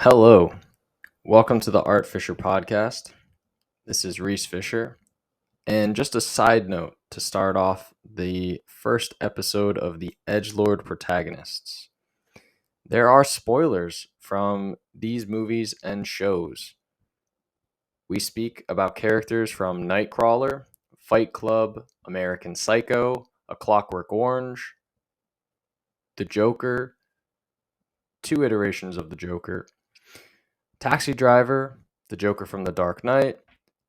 Hello, welcome to the Art Fisher podcast. This is Reese Fisher. And just a side note to start off the first episode of the Edgelord Protagonists. There are spoilers from these movies and shows. We speak about characters from Nightcrawler, Fight Club, American Psycho, A Clockwork Orange, The Joker, two iterations of the Joker, Taxi Driver, The Joker from The Dark Knight,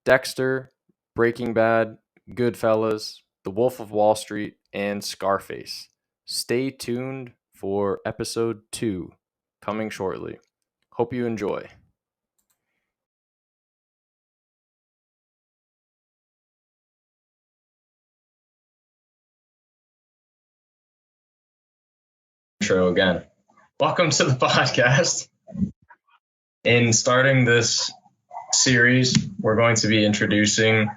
Dexter, Breaking Bad, Goodfellas, The Wolf of Wall Street, and Scarface. Stay tuned for episode 2, coming shortly. Hope you enjoy. Intro again. Welcome to the podcast. In starting this series, we're going to be introducing.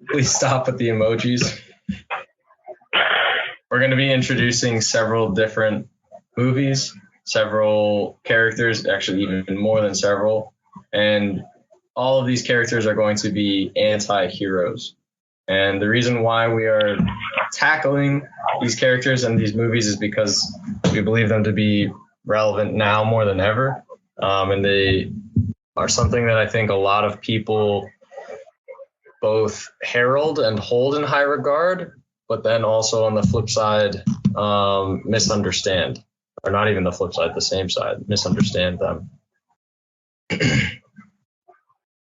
Please stop with the emojis. We're going to be introducing several different movies, several characters, actually even more than several, and all of these characters are going to be anti-heroes. And the reason why we are tackling these characters and these movies is because we believe them to be relevant now more than ever. And they are something that I think a lot of people both herald and hold in high regard, but then also on the flip side, misunderstand. Or not even the flip side, the same side, misunderstand them.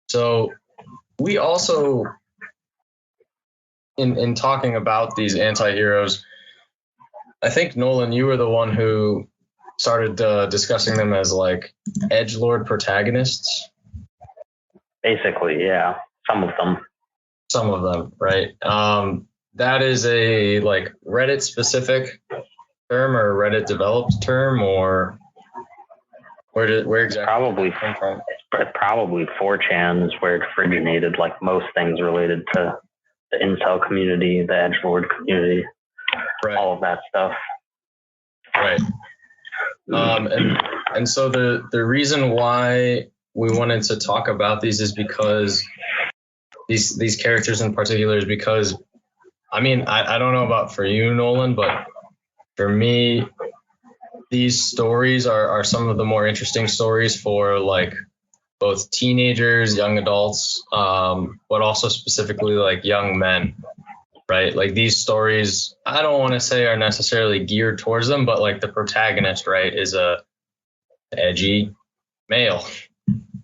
So we also, in talking about these anti-heroes, I think, Nolan, you were the one who started discussing them as like edgelord protagonists. Basically, yeah. Some of them, right? That is a like Reddit specific term or Reddit developed term, or where exactly probably come from? It's probably 4chan is where it originated, like most things related to the incel community, the edgelord community, Right. All of that stuff. Right. And so the reason why we wanted to talk about these is because these characters in particular is because, I mean, I don't know about for you, Nolan, but for me, these stories are some of the more interesting stories for like both teenagers, young adults, but also specifically like young men, right? Like these stories, I don't want to say are necessarily geared towards them, but like the protagonist, right, is a edgy male,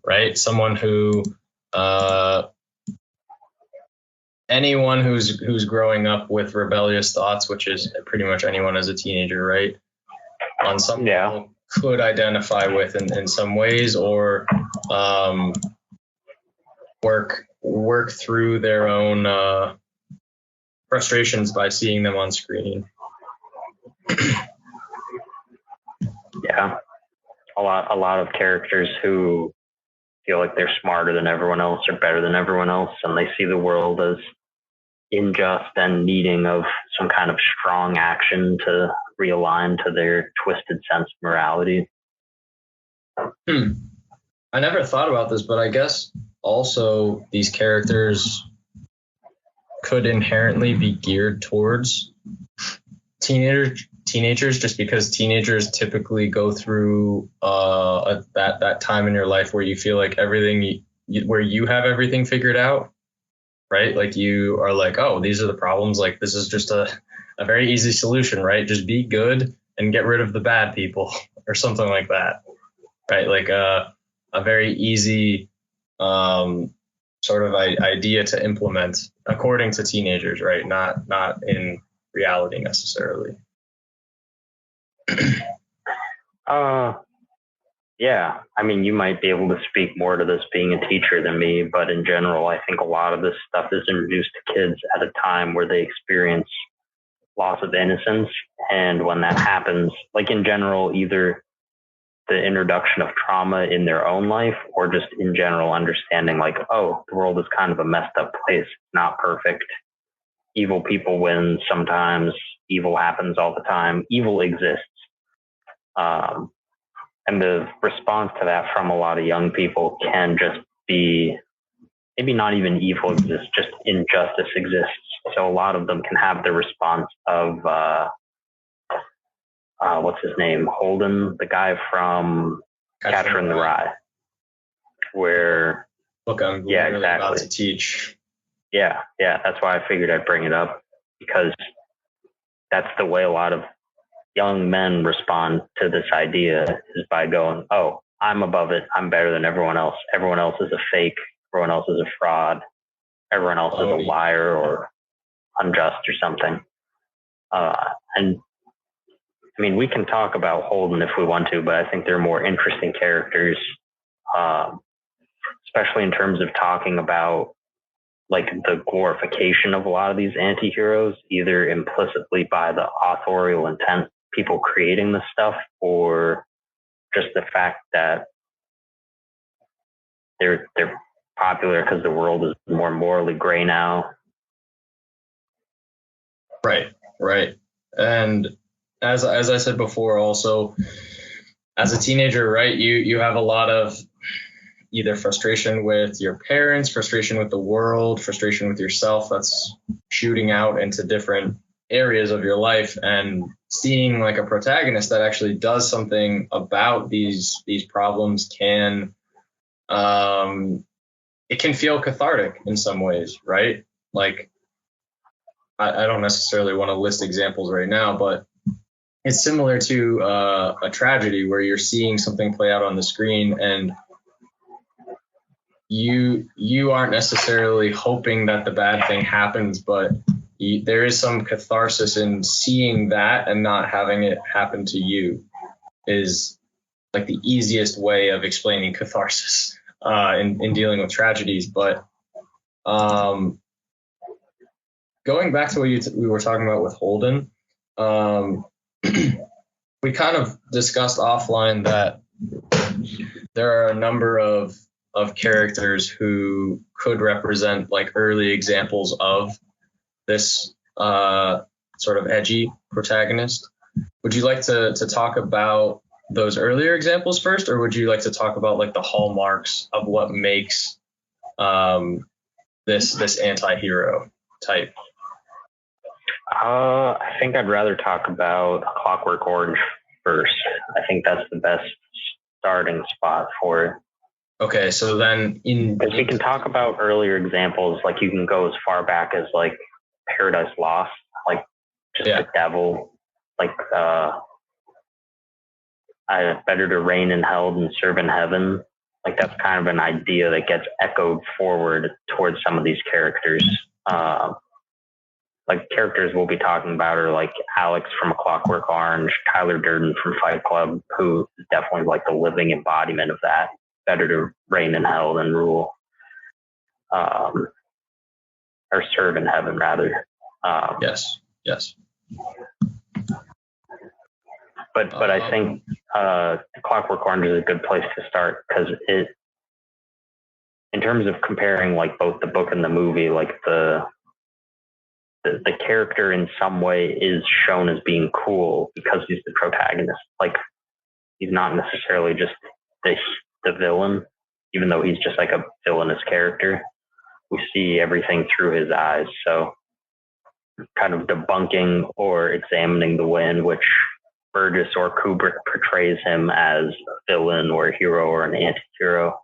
right? Someone who, anyone who's growing up with rebellious thoughts, which is pretty much anyone as a teenager, right? On some level could identify with in some ways, or work through their own frustrations by seeing them on screen. Yeah. A lot of characters who feel like they're smarter than everyone else or better than everyone else, and they see the world as unjust and needing of some kind of strong action to realign to their twisted sense of morality. I never thought about this, but I guess also these characters could inherently be geared towards teenagers just because teenagers typically go through that time in your life where you feel like everything where you have everything figured out, right? Like you are like, oh, these are the problems, like this is just a very easy solution, right? Just be good and get rid of the bad people or something like that, right? Like a very easy sort of idea to implement according to teenagers, right? Not in reality necessarily. Yeah. I mean, you might be able to speak more to this being a teacher than me, but in general, I think a lot of this stuff is introduced to kids at a time where they experience loss of innocence. And when that happens, like in general, either the introduction of trauma in their own life or just in general understanding like, oh, the world is kind of a messed up place, not perfect. Evil people win sometimes. Evil happens all the time. Evil exists. And the response to that from a lot of young people can just be maybe not even evil exists, just injustice exists. So a lot of them can have the response of, what's his name? Holden, the guy from Catcher in the Rye. Where, look, I'm really about to teach. Yeah, that's why I figured I'd bring it up, because that's the way a lot of young men respond to this idea, is by going, oh, I'm above it. I'm better than everyone else. Everyone else is a fake. Everyone else is a fraud. Everyone else is a liar or unjust or something. And I mean, we can talk about Holden if we want to, but I think they're more interesting characters, especially in terms of talking about like the glorification of a lot of these anti-heroes, either implicitly by the authorial intent, people creating this stuff, or just the fact that they're popular because the world is more morally gray now. Right. And as I said before, also as a teenager, right, you have a lot of either frustration with your parents, frustration with the world, frustration with yourself that's shooting out into different areas of your life, and seeing like a protagonist that actually does something about these problems can it can feel cathartic in some ways, right? Like I don't necessarily want to list examples right now, but it's similar to a tragedy where you're seeing something play out on the screen and you aren't necessarily hoping that the bad thing happens, but there is some catharsis in seeing that and not having it happen to you, is like the easiest way of explaining catharsis in dealing with tragedies. But going back to what we were talking about with Holden, we kind of discussed offline that there are a number of characters who could represent like early examples of this sort of edgy protagonist. Would you like to talk about those earlier examples first, or would you like to talk about like the hallmarks of what makes this anti-hero type? I think I'd rather talk about Clockwork Orange first. I think that's the best starting spot for it. Okay, so then because we can talk about earlier examples, like you can go as far back as like Paradise Lost, like just the devil, like better to reign in hell than serve in heaven. Like that's kind of an idea that gets echoed forward towards some of these characters. Like characters we'll be talking about are like Alex from A Clockwork Orange, Tyler Durden from Fight Club, who is definitely like the living embodiment of that. Better to reign in hell than rule, or serve in heaven rather. Yes. But I think Clockwork Orange is a good place to start, because it, in terms of comparing like both the book and the movie, like the character in some way is shown as being cool because he's the protagonist. Like he's not necessarily just the villain, even though he's just like a villainous character. We see everything through his eyes. So kind of debunking or examining the way in which Burgess or Kubrick portrays him as a villain or a hero or an anti-hero.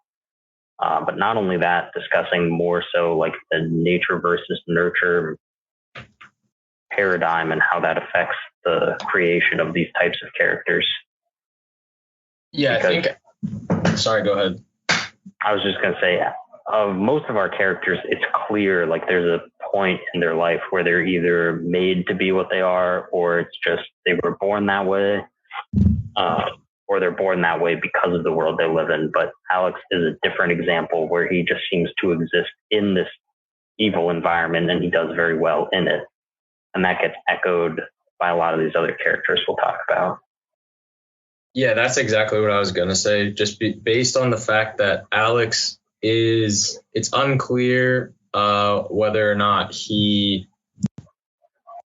But not only that, discussing more so like the nature versus nurture paradigm and how that affects the creation of these types of characters. Yeah, because, I think. Sorry, go ahead. I was just going to say, of most of our characters, it's clear like there's a point in their life where they're either made to be what they are, or it's just they were born that way, or they're born that way because of the world they live in. But Alex is a different example where he just seems to exist in this evil environment and he does very well in it. And that gets echoed by a lot of these other characters we'll talk about. Yeah, that's exactly what I was going to say. Just based on the fact that Alex it's unclear whether or not he,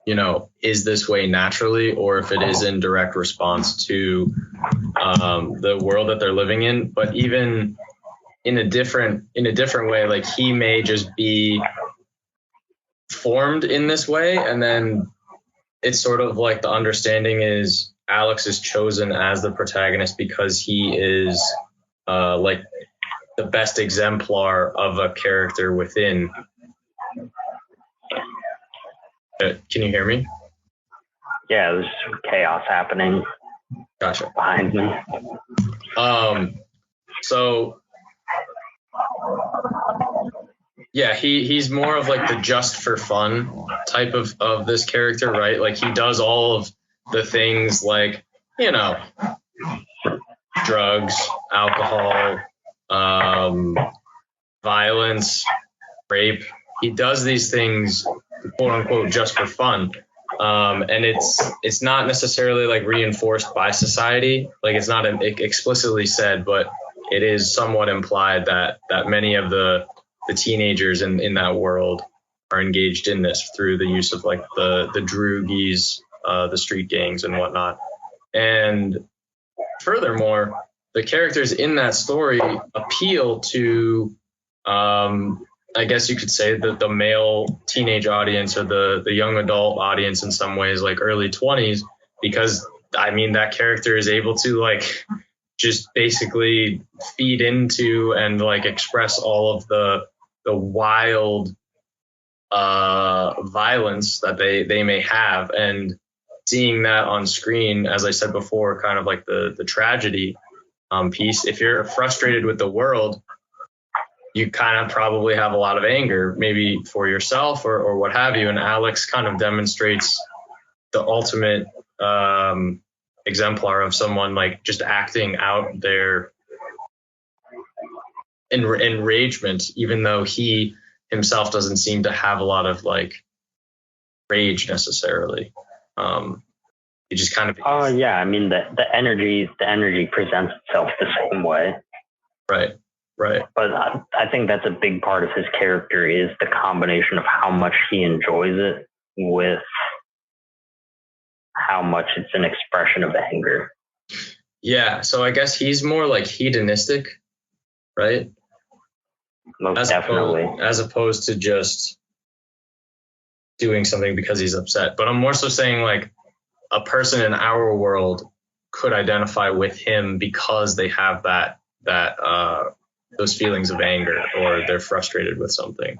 is this way naturally, or if it is in direct response to the world that they're living in, but even in a different way, like he may just be formed in this way, and then it's sort of like the understanding is Alex is chosen as the protagonist because he is like the best exemplar of a character within. Can you hear me? Yeah, there's chaos happening. Gotcha. Behind me. So yeah, he's more of like the just for fun type of this character, right? Like he does all of the things like, you know, drugs, alcohol, violence, rape. He does these things, quote unquote, just for fun. And it's not necessarily like reinforced by society. Like it's not explicitly said, but it is somewhat implied that many of the teenagers in that world are engaged in this through the use of like the droogies, the street gangs and whatnot. And furthermore, the characters in that story appeal to, I guess you could say that the male teenage audience or the young adult audience in some ways, like early 20s, because I mean, that character is able to like just basically feed into and like express all of the wild violence that they may have. And seeing that on screen, as I said before, kind of like the tragedy piece. If you're frustrated with the world, you kind of probably have a lot of anger, maybe for yourself or what have you. And Alex kind of demonstrates the ultimate exemplar of someone like just acting out their enragement, even though he himself doesn't seem to have a lot of like rage necessarily. He just kind of. Oh yeah, I mean the energy presents itself the same way. Right. But I think that's a big part of his character is the combination of how much he enjoys it with how much it's an expression of anger. Yeah, so I guess he's more like hedonistic, right? Most definitely. As opposed to just doing something because he's upset. But I'm more so saying like a person in our world could identify with him because they have that those feelings of anger or they're frustrated with something.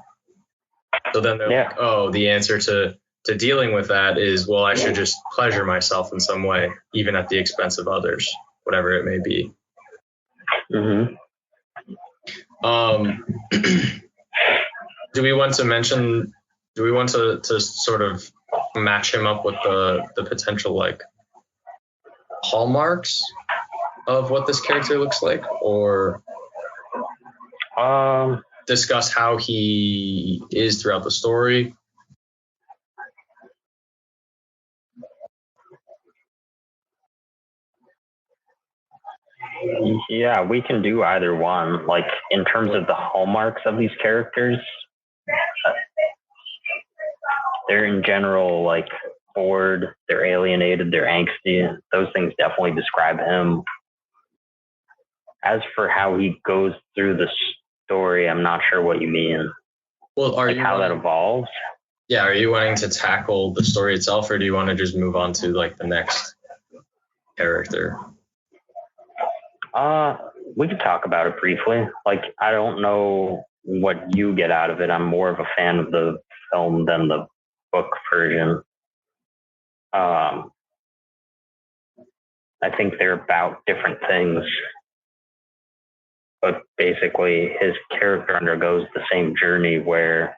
So then they're like, oh, the answer to dealing with that is, well, I should just pleasure myself in some way, even at the expense of others, whatever it may be. Mm-hmm. Do we want to sort of match him up with the potential like hallmarks of what this character looks like, or discuss how he is throughout the story? Yeah, we can do either one. Like in terms of the hallmarks of these characters, they're in general like bored, they're alienated, they're angsty. Those things definitely describe him. As for how he goes through the story, I'm not sure what you mean. Well, how that evolves? Yeah, are you wanting to tackle the story itself, or do you want to just move on to like the next character? We could talk about it briefly. Like, I don't know what you get out of it. I'm more of a fan of the film than the book version. I think they're about different things. But basically, his character undergoes the same journey where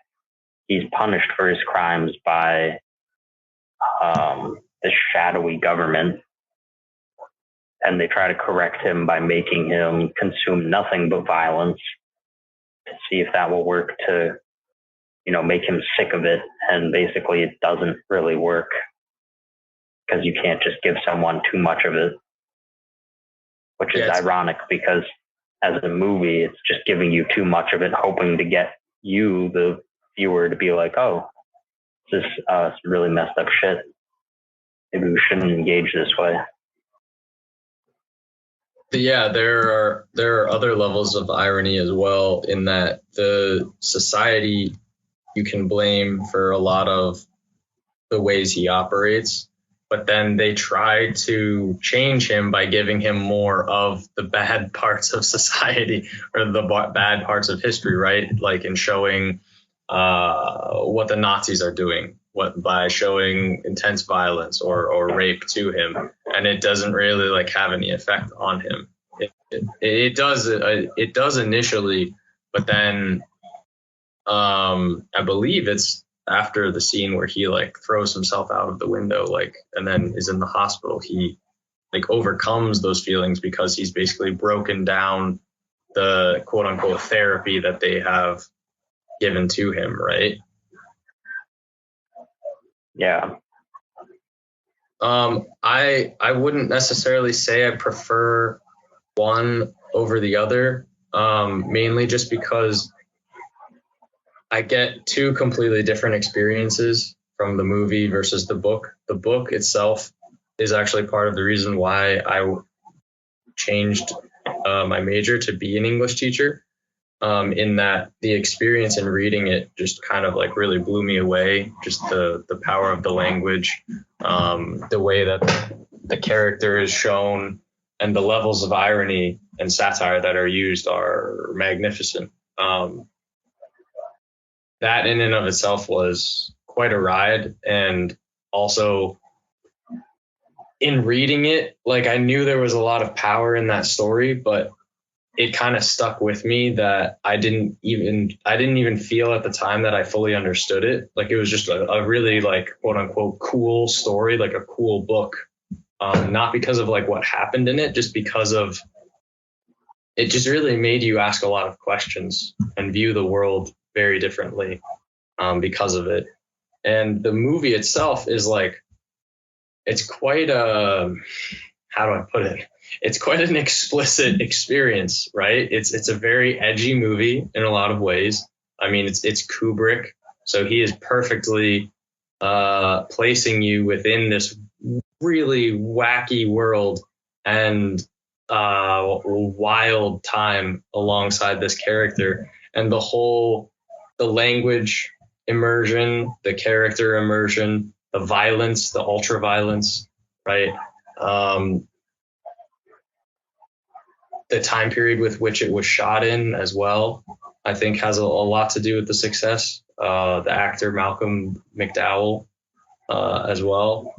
he's punished for his crimes by this shadowy government. And they try to correct him by making him consume nothing but violence to see if that will work to, make him sick of it. And basically it doesn't really work because you can't just give someone too much of it, which is ironic because as a movie, it's just giving you too much of it, hoping to get you, the viewer, to be like, oh, this is really messed up shit. Maybe we shouldn't engage this way. Yeah, there are other levels of irony as well, in that the society you can blame for a lot of the ways he operates, but then they try to change him by giving him more of the bad parts of society, or the bad parts of history, right? Like in showing what the Nazis are doing, what by showing intense violence or rape to him, and it doesn't really like have any effect on him. It does initially, but then I believe it's after the scene where he like throws himself out of the window, like, and then is in the hospital. He like overcomes those feelings because he's basically broken down the quote unquote therapy that they have given to him, right? Yeah. I wouldn't necessarily say I prefer one over the other, mainly just because I get two completely different experiences from the movie versus the book. The book itself is actually part of the reason why I changed my major to be an English teacher. In that the experience in reading it just kind of like really blew me away. Just the power of the language, the way that the character is shown, and the levels of irony and satire that are used are magnificent. That in and of itself was quite a ride. And also in reading it, like I knew there was a lot of power in that story, but it kind of stuck with me that I didn't even feel at the time that I fully understood it. Like it was just a really like quote unquote cool story, like a cool book. Not because of like what happened in it, just because of it just really made you ask a lot of questions and view the world very differently, because of it. And the movie itself is like, it's quite a, how do I put it? It's quite an explicit experience, right? It's a very edgy movie in a lot of ways. I mean, it's Kubrick, so he is perfectly placing you within this really wacky world and wild time alongside this character, and the language immersion, the character immersion, the violence, the ultra violence, right? Um, the time period with which it was shot in as well, I think has a lot to do with the success. The actor Malcolm McDowell, as well.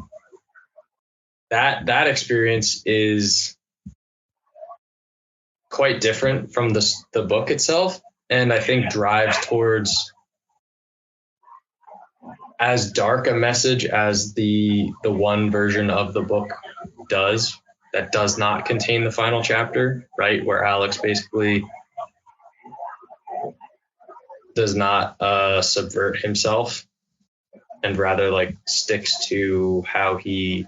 That experience is quite different from the book itself, and I think drives towards as dark a message as the one version of the book does, that does not contain the final chapter, right, where Alex basically does not subvert himself and rather like sticks to how he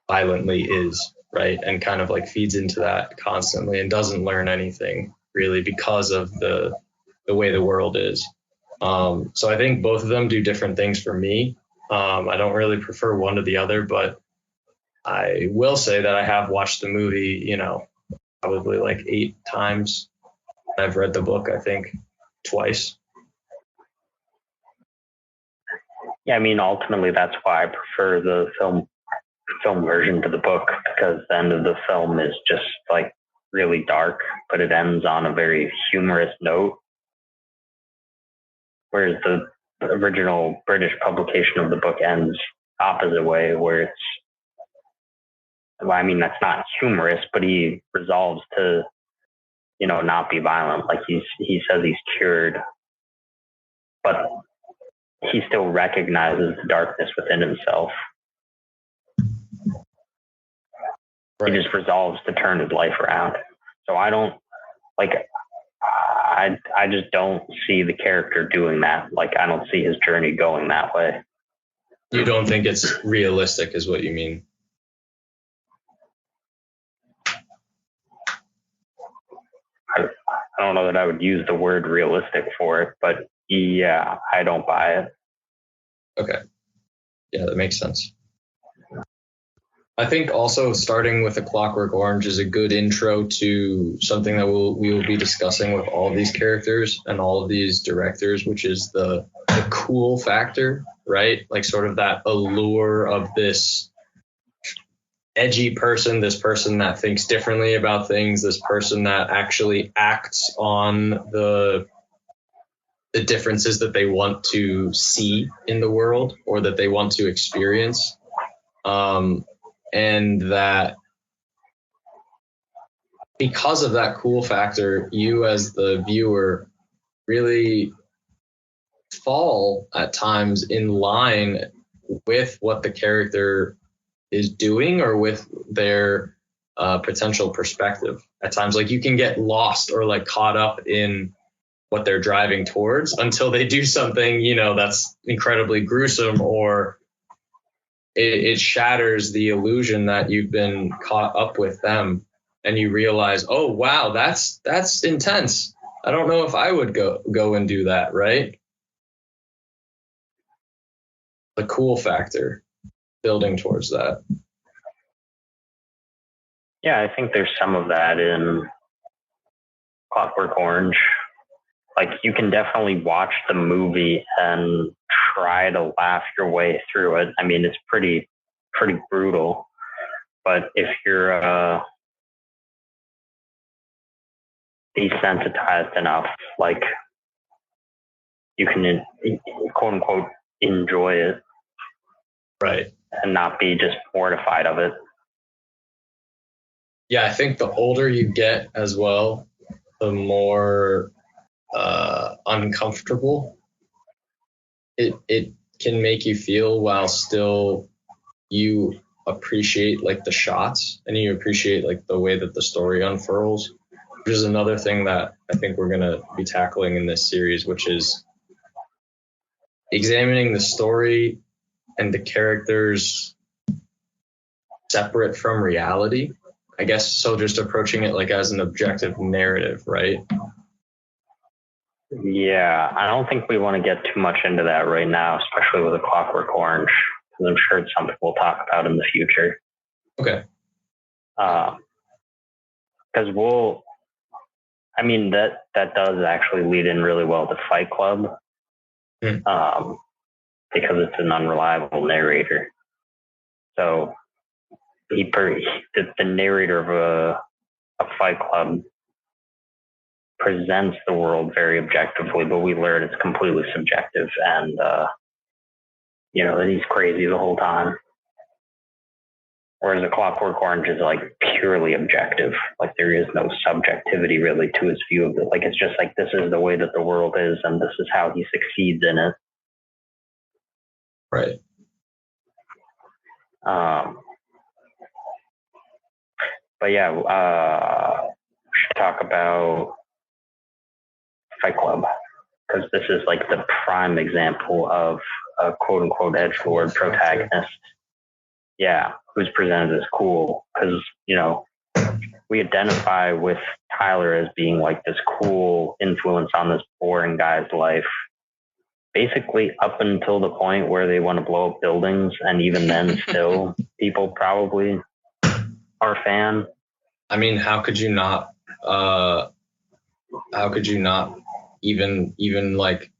violently is, right, and kind of like feeds into that constantly and doesn't learn anything really because of the way the world is. So I think both of them do different things for me. I don't really prefer one to the other, but I will say that I have watched the movie, probably like 8 times. I've read the book, I think, twice. Yeah, I mean, ultimately, that's why I prefer the film version to the book, because the end of the film is just like really dark, but it ends on a very humorous note. Whereas the original British publication of the book ends opposite way, where it's, well, I mean, that's not humorous, but he resolves to, not be violent. Like he says he's cured, but he still recognizes the darkness within himself. Right. He just resolves to turn his life around. So I don't like. I just don't see the character doing that. Like I don't see his journey going that way. You don't think it's realistic, is what you mean? I don't know that I would use the word realistic for it, but yeah, I don't buy it. Okay. Yeah, that makes sense. I think also starting with A Clockwork Orange is a good intro to something that we will be discussing with all of these characters and all of these directors, which is the cool factor, right? Like sort of that allure of this edgy person, this person that thinks differently about things, this person that actually acts on the differences that they want to see in the world or that they want to experience. And that because of that cool factor, you as the viewer really fall at times in line with what the character is doing or with their potential perspective. At times, like you can get lost or like caught up in what they're driving towards until they do something, that's incredibly gruesome or it shatters the illusion that you've been caught up with them. And you realize, oh, wow, that's intense. I don't know if I would go and do that, right? The cool factor, building towards that. Yeah, I think there's some of that in Clockwork Orange. Like you can definitely watch the movie and try to laugh your way through it. I mean, it's pretty brutal. But if you're desensitized enough, like you can quote unquote enjoy it, right, and not be just mortified of it. Yeah, I think the older you get as well, the more uncomfortable it can make you feel, while still you appreciate like the shots and you appreciate like the way that the story unfurls, which is another thing that I think we're going to be tackling in this series, which is examining the story and the characters separate from reality, I guess. So just approaching it like as an objective narrative, right? Yeah, I don't think we want to get too much into that right now, especially with A Clockwork Orange, because I'm sure it's something we'll talk about in the future. Okay. Because that does actually lead in really well to Fight Club, because it's an unreliable narrator. So the narrator of a Fight Club presents the world very objectively, but we learn it's completely subjective, and that he's crazy the whole time. Whereas A Clockwork Orange is like purely objective. Like there is no subjectivity really to his view of it. Like it's just like this is the way that the world is, and this is how he succeeds in it. Right. But yeah, we should talk about Fight Club, because this is like the prime example of a quote unquote edgelord protagonist. Yeah, who's presented as cool, because we identify with Tyler as being like this cool influence on this boring guy's life, basically up until the point where they want to blow up buildings, and even then still people probably are a fan. I mean, how could you not even like,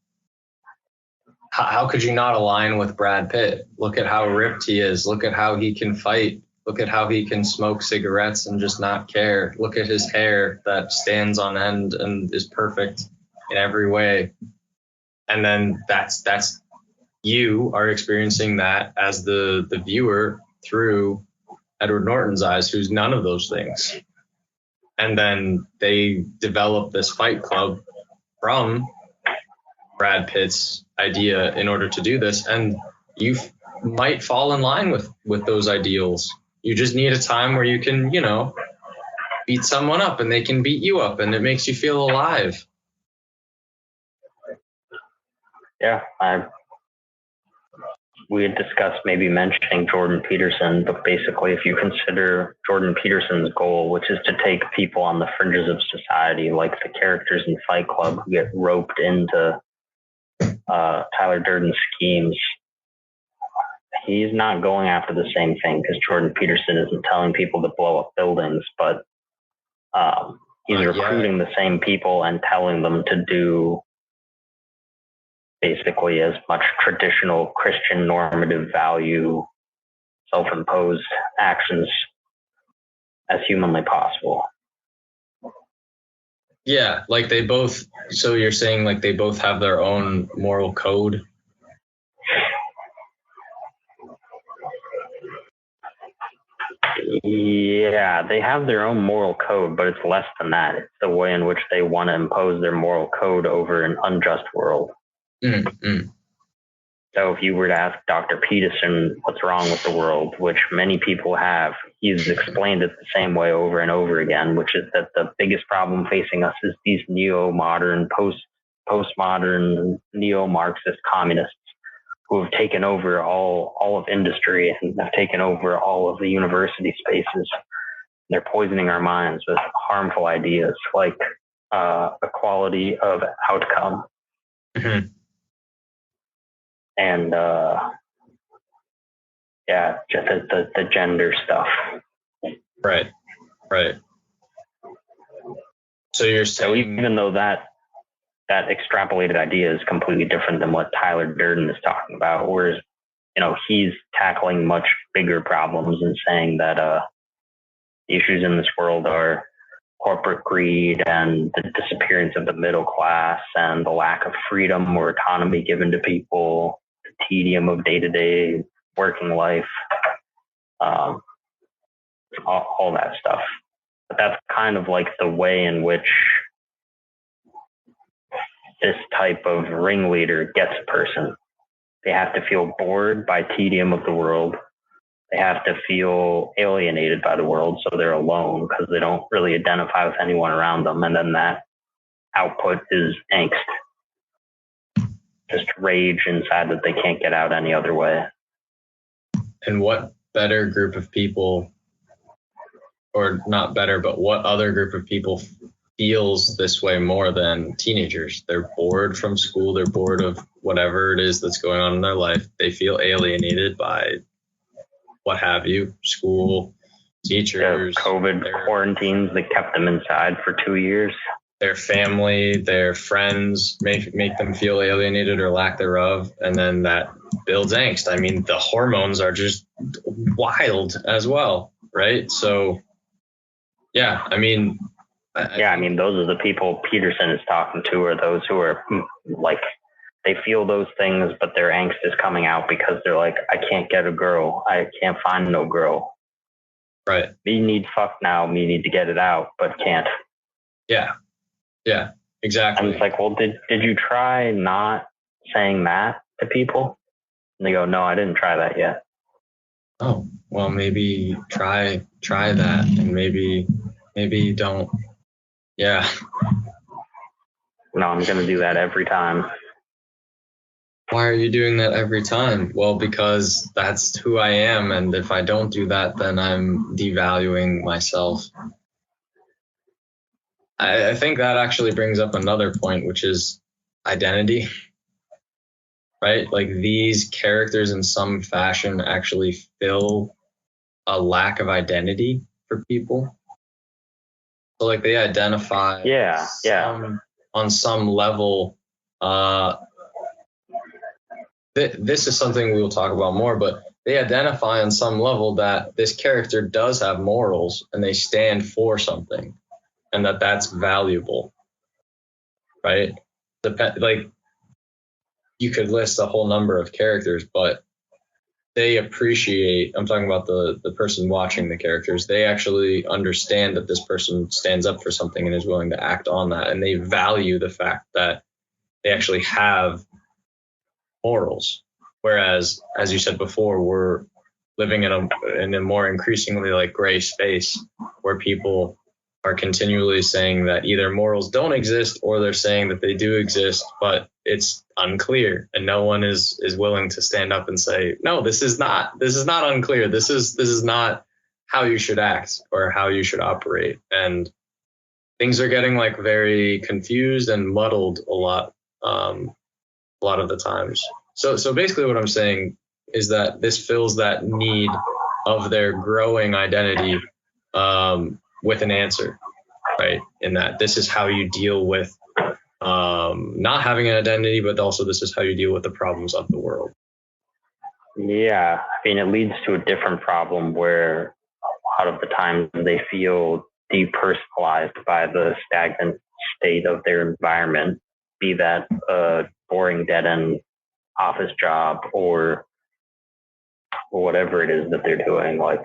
how could you not align with Brad Pitt? Look at how ripped he is. Look at how he can fight. Look at how he can smoke cigarettes and just not care. Look at his hair that stands on end and is perfect in every way. And then that's you are experiencing that as the viewer through Edward Norton's eyes, who's none of those things. And then they develop this Fight Club from Brad Pitt's idea in order to do this, and you might fall in line with those ideals. You just need a time where you can beat someone up and they can beat you up, and it makes you feel alive. Yeah, we had discussed maybe mentioning Jordan Peterson, but basically if you consider Jordan Peterson's goal, which is to take people on the fringes of society, like the characters in Fight Club who get roped into Tyler Durden's schemes, he's not going after the same thing, because Jordan Peterson isn't telling people to blow up buildings, but he's recruiting the same people and telling them to do basically as much traditional Christian normative value, self-imposed actions as humanly possible. Yeah, like they both, so you're saying like they both have their own moral code? Yeah, they have their own moral code, but it's less than that. It's the way in which they want to impose their moral code over an unjust world. Mm-hmm. So if you were to ask Dr. Peterson what's wrong with the world, which many people have, he's explained it the same way over and over again, which is that the biggest problem facing us is these neo-modern, postmodern, neo-Marxist communists who have taken over all of industry and have taken over all of the university spaces. They're poisoning our minds with harmful ideas like equality of outcome. Mm-hmm. And just the gender stuff. Right. So you're saying, so even though that extrapolated idea is completely different than what Tyler Durden is talking about, whereas he's tackling much bigger problems and saying that the issues in this world are corporate greed and the disappearance of the middle class and the lack of freedom or autonomy given to people, the tedium of day-to-day working life, all that stuff. But that's kind of like the way in which this type of ringleader gets a person. They have to feel bored by tedium of the world. They have to feel alienated by the world, so they're alone because they don't really identify with anyone around them. And then that output is angst, just rage inside that they can't get out any other way. And what better group of people, or not better, but what other group of people feels this way more than teenagers? They're bored from school. They're bored of whatever it is that's going on in their life. They feel alienated by what have you, school, teachers, COVID quarantines that kept them inside for 2 years. Their family, their friends make them feel alienated or lack thereof. And then that builds angst. I mean, the hormones are just wild as well, right? So, yeah, I mean, those are the people Peterson is talking to, are those who are like, they feel those things, but their angst is coming out because they're like, I can't get a girl. I can't find no girl. Right. Me need fuck now. Me need to get it out, but can't. Yeah, exactly. And it's like, well, did you try not saying that to people? And they go, no, I didn't try that yet. Oh, well, maybe try that, and maybe don't. Yeah. No, I'm going to do that every time. Why are you doing that every time? Well, because that's who I am. And if I don't do that, then I'm devaluing myself. I think that actually brings up another point, which is identity, right? Like these characters in some fashion actually fill a lack of identity for people. So like they identify on some level. This is something we will talk about more, but they identify on some level that this character does have morals and they stand for something and that's valuable, right? Like you could list a whole number of characters, but they appreciate, I'm talking about the person watching the characters, they actually understand that this person stands up for something and is willing to act on that. And they value the fact that they actually have morals. Whereas, as you said before, we're living in a more increasingly like gray space where people are continually saying that either morals don't exist or they're saying that they do exist, but it's unclear, and no one is willing to stand up and say, no, this is not unclear. This is not how you should act or how you should operate. And things are getting like very confused and muddled a lot of the times. So basically what I'm saying is that this fills that need of their growing identity with an answer, right? In that this is how you deal with not having an identity, but also this is how you deal with the problems of the world. Yeah, I mean, it leads to a different problem where a lot of the time they feel depersonalized by the stagnant state of their environment, be that a boring dead-end office job or whatever it is that they're doing, like,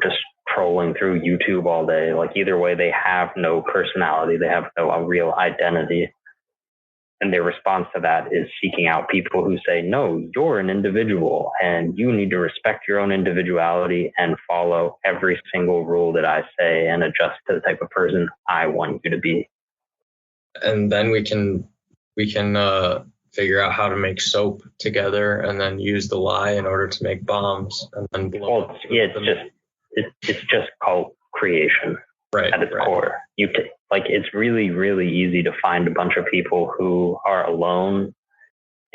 just trolling through YouTube all day. Like, either way, they have no personality, they have no real identity. And their response to that is seeking out people who say, no, you're an individual and you need to respect your own individuality and follow every single rule that I say and adjust to the type of person I want you to be. And then we can figure out how to make soap together and then use the lie in order to make bombs and then blow up. Yeah, it's just cult creation. Right, at its core. It's really, really easy to find a bunch of people who are alone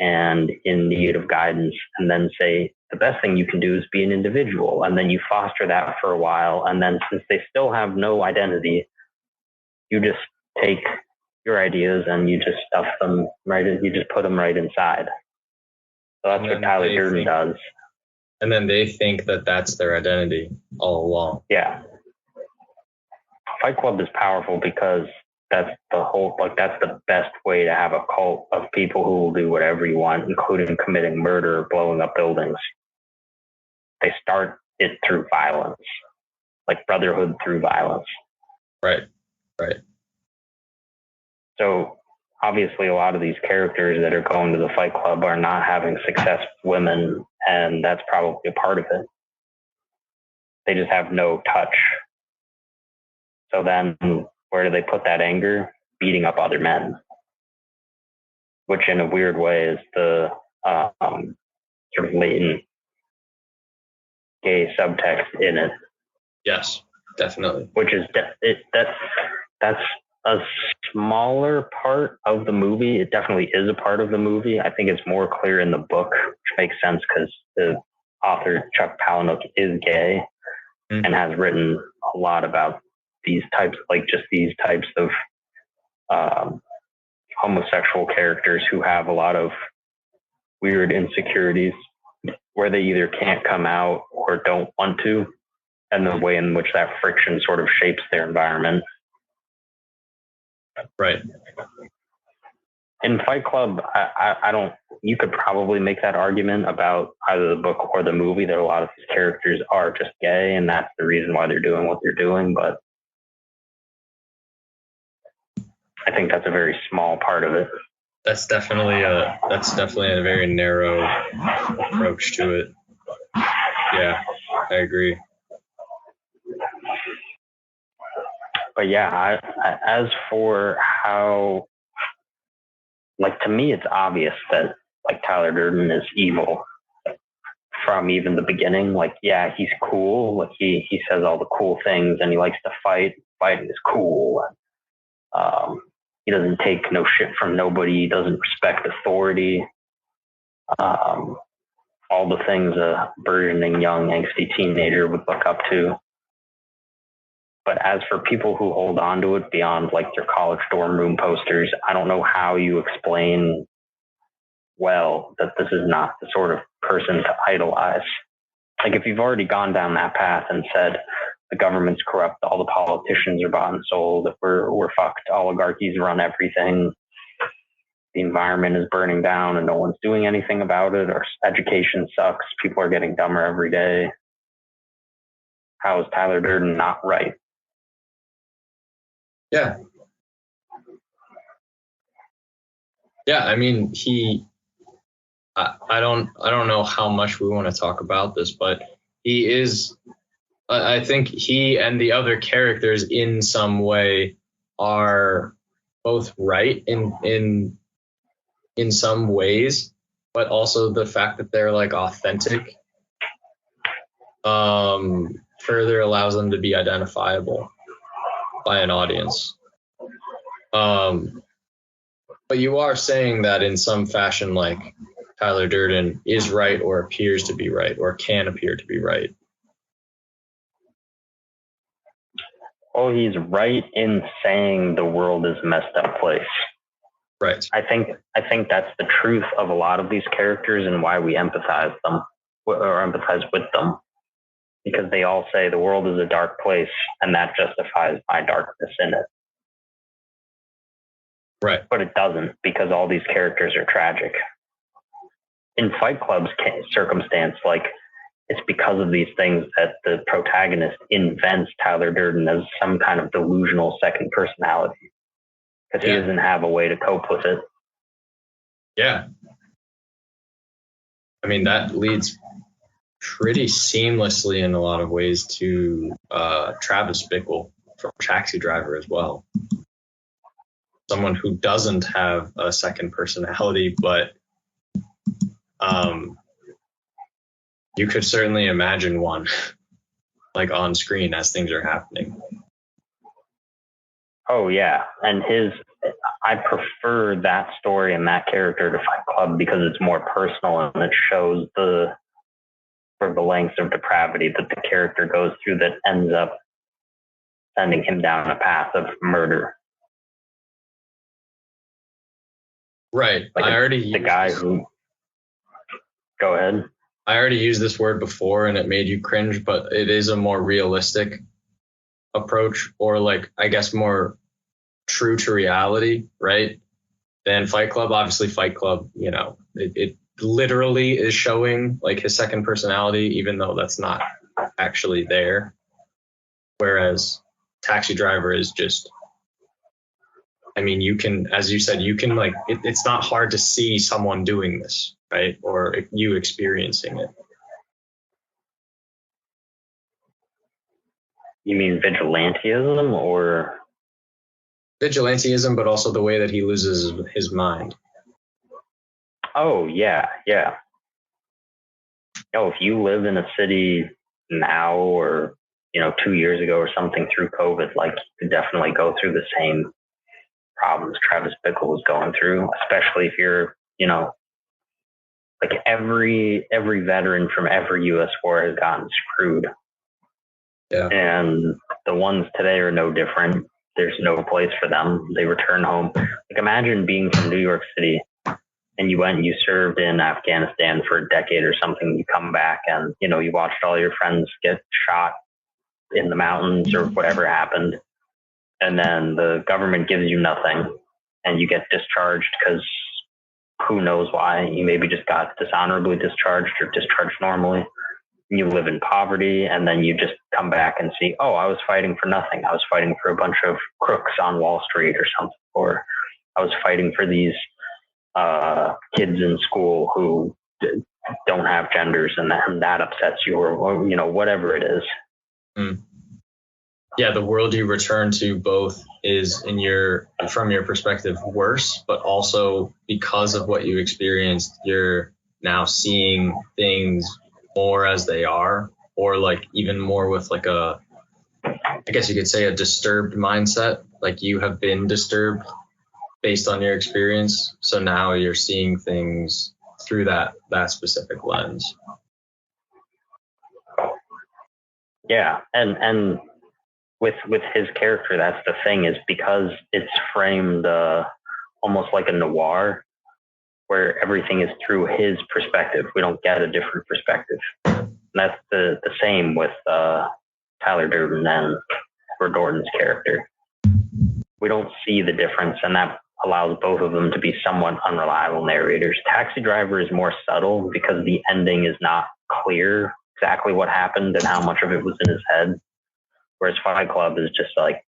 and in need of guidance, and then say the best thing you can do is be an individual, and then you foster that for a while, and then since they still have no identity, you just take your ideas and you just stuff them right. You just put them right inside. So that's what Tyler Durden does. And then they think that that's their identity all along. Yeah. Fight Club is powerful because that's the best way to have a cult of people who will do whatever you want, including committing murder, blowing up buildings. They start it through violence, like brotherhood through violence. Right. So obviously a lot of these characters that are going to the Fight Club are not having success with women, and that's probably a part of it. They just have no touch. So then where do they put that anger? Beating up other men, which in a weird way is the sort of latent gay subtext in it. Yes, definitely. Which is that's a smaller part of the movie. It definitely is a part of the movie. I think it's more clear in the book, which makes sense because the author Chuck Palahniuk is gay and has written a lot about these types of homosexual characters who have a lot of weird insecurities where they either can't come out or don't want to, and the way in which that friction sort of shapes their environment. Right. In Fight Club, I don't. You could probably make that argument about either the book or the movie that a lot of these characters are just gay, and that's the reason why they're doing what they're doing. But I think that's a very small part of it. That's definitely a very narrow approach to it. Yeah, I agree. But yeah, as for how, to me, it's obvious that Tyler Durden is evil from even the beginning. Yeah, he's cool. He says all the cool things, and he likes to fight. Fighting is cool. He doesn't take no shit from nobody. He doesn't respect authority. All the things a burgeoning young angsty teenager would look up to. But as for people who hold on to it beyond their college dorm room posters, I don't know how you explain well that this is not the sort of person to idolize. If you've already gone down that path and said the government's corrupt, all the politicians are bought and sold, we're fucked, oligarchies run everything, the environment is burning down and no one's doing anything about it, or education sucks, people are getting dumber every day, how is Tyler Durden not right? Yeah. I mean, I don't know how much we want to talk about this, but he is, I think he and the other characters in some way are both right in some ways, but also the fact that they're authentic further allows them to be identifiable by an audience. But you are saying that in some fashion, Tyler Durden is right or appears to be right or can appear to be right? Oh, he's right in saying the world is a messed up place. Right. I think that's the truth of a lot of these characters and why we empathize them or empathize with them, because they all say the world is a dark place and that justifies my darkness in it. Right. But it doesn't, because all these characters are tragic. In Fight Club's circumstance, like, it's because of these things that the protagonist invents Tyler Durden as some kind of delusional second personality, because he doesn't have a way to cope with it. Yeah. I mean, that leads pretty seamlessly in a lot of ways to Travis Bickle from Taxi Driver as well. Someone who doesn't have a second personality, but you could certainly imagine one like on screen as things are happening. Oh yeah, and I prefer that story and that character to Fight Club because it's more personal and it shows the lengths of depravity that the character goes through that ends up sending him down a path of murder. Right. Like the guy who. Go ahead. I already used this word before and it made you cringe, but it is a more realistic approach, or like, I guess, more true to reality, right? Than Fight Club. Obviously, Fight Club, it literally is showing like his second personality, even though that's not actually there. Whereas Taxi Driver is just, I mean, you can, as you said, you can like, it's not hard to see someone doing this, right? Or you experiencing it. You mean vigilantism or? Vigilantism, but also the way that he loses his mind. Oh, yeah, yeah. If you live in a city now or, 2 years ago or something through COVID, like, you could definitely go through the same problems Travis Bickle was going through, especially if you're, like every veteran from every U.S. war has gotten screwed. Yeah. And the ones today are no different. There's no place for them. They return home. Like, imagine being from New York City and you went and you served in Afghanistan for a decade or something. You come back and, you watched all your friends get shot in the mountains or whatever happened. And then the government gives you nothing and you get discharged because who knows why. You maybe just got dishonorably discharged or discharged normally. You live in poverty, and then you just come back and see, oh, I was fighting for nothing. I was fighting for a bunch of crooks on Wall Street or something, or I was fighting for these kids in school who don't have genders, and that upsets you, or whatever it is. Mm. Yeah, the world you return to both is from your perspective worse, but also because of what you experienced, you're now seeing things more as they are, or like even more with like I guess you could say a disturbed mindset. Like, you have been disturbed based on your experience, so now you're seeing things through that specific lens. Yeah, and with his character, that's the thing, is because it's framed almost like a noir, where everything is through his perspective. We don't get a different perspective. And that's the same with Tyler Durden and Edgelord Norton's character. We don't see the difference, and that allows both of them to be somewhat unreliable narrators. Taxi Driver is more subtle because the ending is not clear exactly what happened and how much of it was in his head. Whereas Fight Club is just like,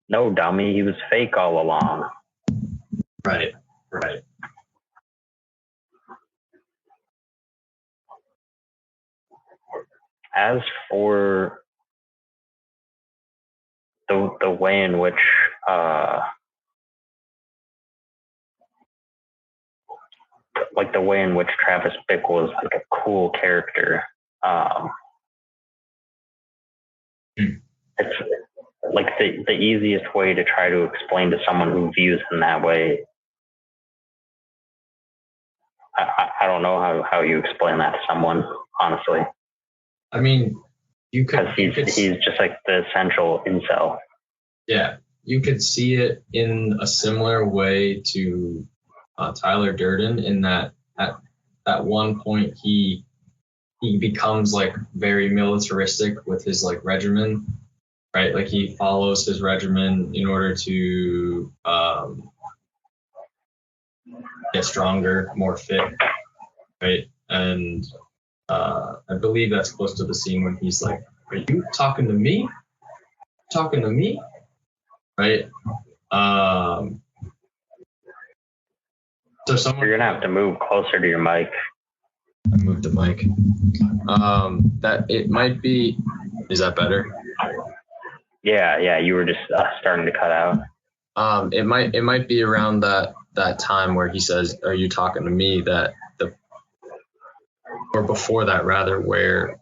no, dummy, he was fake all along. Right. As for the way in which the way in which Travis Bickle is like a cool character, it's like the easiest way to try to explain to someone who views him that way. I don't know how you explain that to someone, honestly. I mean, because he's just like the essential incel. Yeah, you could see it in a similar way to Tyler Durden, in that at one point he becomes like very militaristic with his like regimen, right? Like he follows his regimen in order to get stronger, more fit, right? And I believe that's close to the scene when he's like, "Are you talking to me? Talking to me?" Right? So someone, you're gonna have to move closer to your mic. I moved the mic. That it might be. Is that better? Yeah. You were just starting to cut out. It might be around that time where he says, "Are you talking to me?" Or before that rather, where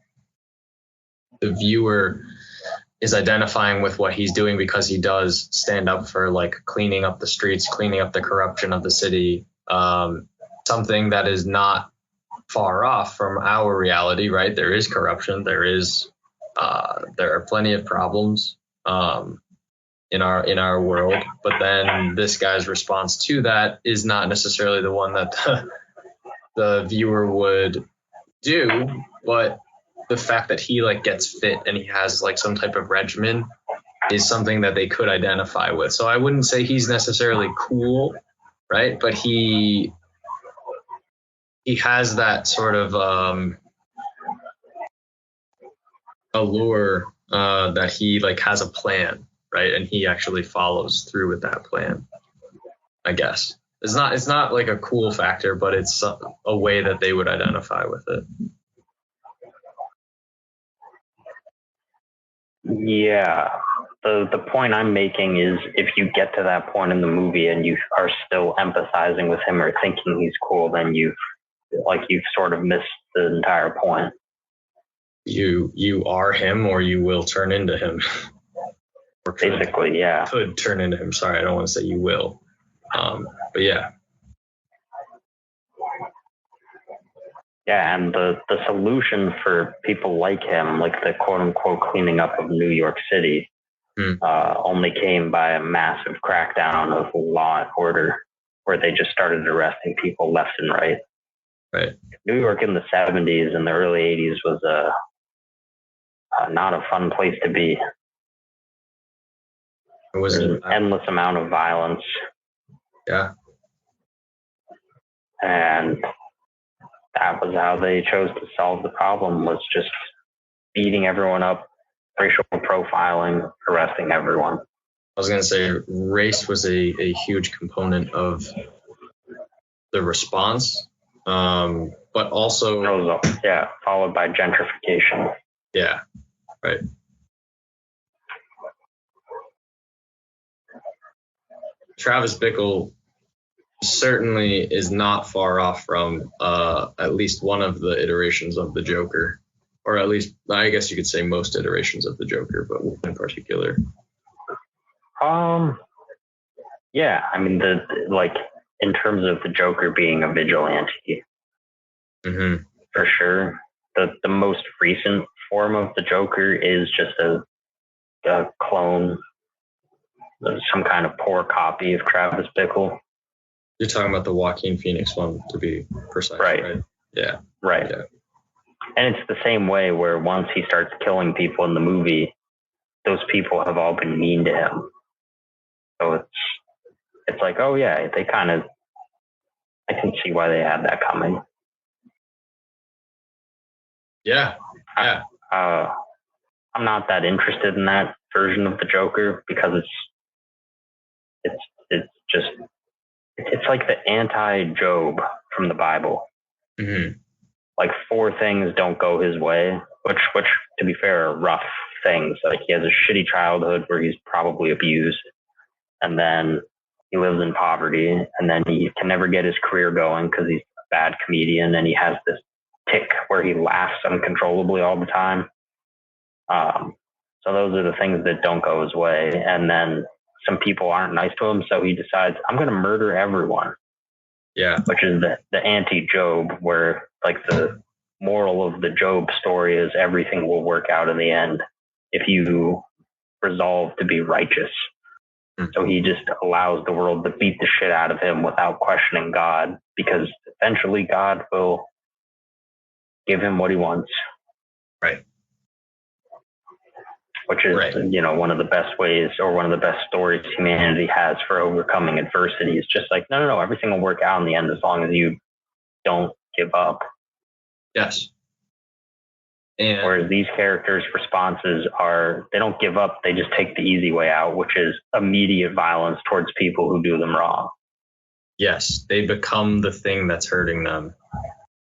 the viewer is identifying with what he's doing because he does stand up for like cleaning up the streets, cleaning up the corruption of the city. Something that is not far off from our reality, right? There is corruption. There are plenty of problems in our world, but then this guy's response to that is not necessarily the one that the viewer would do, but the fact that he like gets fit and he has like some type of regimen is something that they could identify with. So I wouldn't say he's necessarily cool, right? But he has that sort of allure that he like has a plan, right? And he actually follows through with that plan. I guess it's not like a cool factor, but it's a way that they would identify with it. Yeah. The point I'm making is, if you get to that point in the movie and you are still empathizing with him or thinking he's cool, then you've sort of missed the entire point. You are him, or you will turn into him. Or basically, yeah. Could turn into him. Sorry, I don't want to say you will. But yeah. Yeah, and the solution for people like him, like the quote unquote cleaning up of New York City, only came by a massive crackdown of law and order, where they just started arresting people left and right. Right. New York in the 70s and the early 80s was not a fun place to be. It was an endless amount of violence. Yeah. And that was how they chose to solve the problem, was just beating everyone up, racial profiling, arresting everyone. I was going to say race was a huge component of the response, but also... Yeah, followed by gentrification. Yeah, right. Travis Bickle certainly is not far off from at least one of the iterations of the Joker, or at least I guess you could say most iterations of the Joker, but one in particular. Yeah, I mean, in terms of the Joker being a vigilante, for sure. The most recent form of the Joker is just a clone, some kind of poor copy of Travis Bickle. You're talking about the Joaquin Phoenix one, to be precise, right? Yeah. Right. Yeah. And it's the same way, where once he starts killing people in the movie, those people have all been mean to him. So it's like, oh yeah, I can see why they had that coming. Yeah. Yeah. I'm not that interested in that version of the Joker, because it's like the anti-Job from the Bible. Like 4 things don't go his way, which to be fair are rough things. Like, he has a shitty childhood where he's probably abused, and then he lives in poverty, and then he can never get his career going because he's a bad comedian, and he has this tic where he laughs uncontrollably all the time. So those are the things that don't go his way. And then some people aren't nice to him, so he decides, I'm going to murder everyone. Yeah. Which is the anti-Job, where like the moral of the Job story is everything will work out in the end if you resolve to be righteous. So he just allows the world to beat the shit out of him without questioning God, because eventually God will give him what he wants. Right. Which is, one of the best ways, or one of the best stories humanity has for overcoming adversity. Is just like, no, everything will work out in the end as long as you don't give up. Yes. And whereas these characters' responses are, they don't give up, they just take the easy way out, which is immediate violence towards people who do them wrong. Yes, they become the thing that's hurting them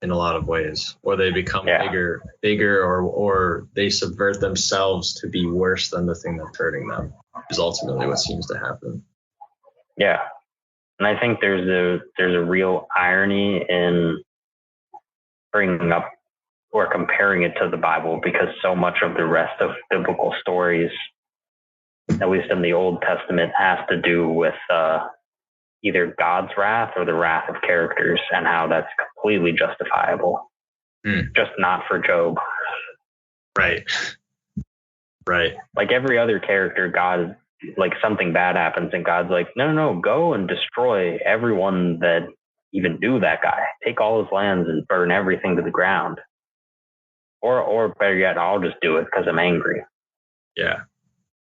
in a lot of ways, or they become bigger, or they subvert themselves to be worse than the thing that's hurting them, is ultimately what seems to happen. Yeah. And I think there's a real irony in bringing up or comparing it to the Bible, because so much of the rest of biblical stories, at least in the Old Testament, has to do with either God's wrath or the wrath of characters, and how that's completely justifiable. Just not for Job. Right. Like every other character, God, like something bad happens and God's like, no, go and destroy everyone that even knew that guy. Take all his lands and burn everything to the ground. Or better yet, I'll just do it because I'm angry. Yeah.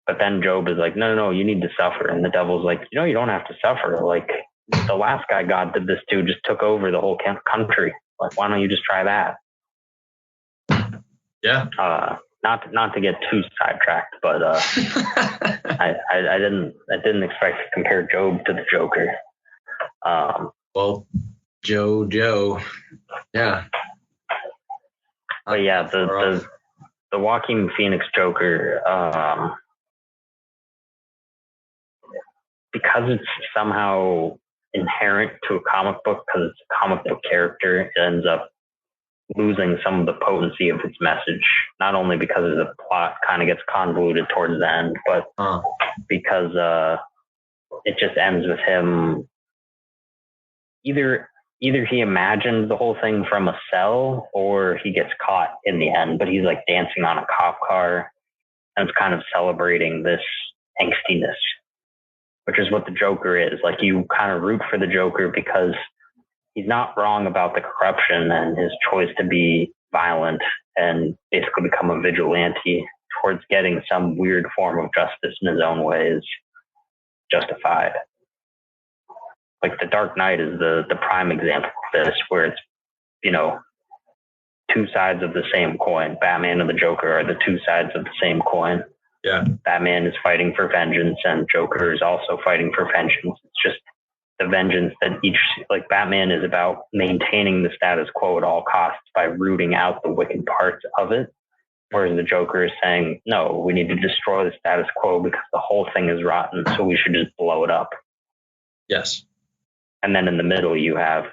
But then Job is like, no, you need to suffer. And the devil's like, you don't have to suffer. Like the last guy God did this to just took over the whole country. Like, why don't you just try that? Yeah. Not to get too sidetracked, but I didn't expect to compare Job to the Joker. Well, Joe. Yeah. But yeah, the Joaquin Phoenix Joker, because it's somehow inherent to a comic book, because it's a comic book character, it ends up losing some of the potency of its message, not only because the plot kind of gets convoluted towards the end, but because it just ends with him either he imagined the whole thing from a cell, or he gets caught in the end, but he's like dancing on a cop car, and it's kind of celebrating this angstiness, which is what the Joker is. Like, you kind of root for the Joker because he's not wrong about the corruption and his choice to be violent and basically become a vigilante towards getting some weird form of justice in his own way is justified. Like the Dark Knight is the prime example of this, where it's, two sides of the same coin. Batman and the Joker are the two sides of the same coin. Yeah. Batman is fighting for vengeance, and Joker is also fighting for vengeance. It's just the vengeance that like Batman is about maintaining the status quo at all costs by rooting out the wicked parts of it. Whereas the Joker is saying, no, we need to destroy the status quo because the whole thing is rotten, so we should just blow it up. Yes. And then in the middle, you have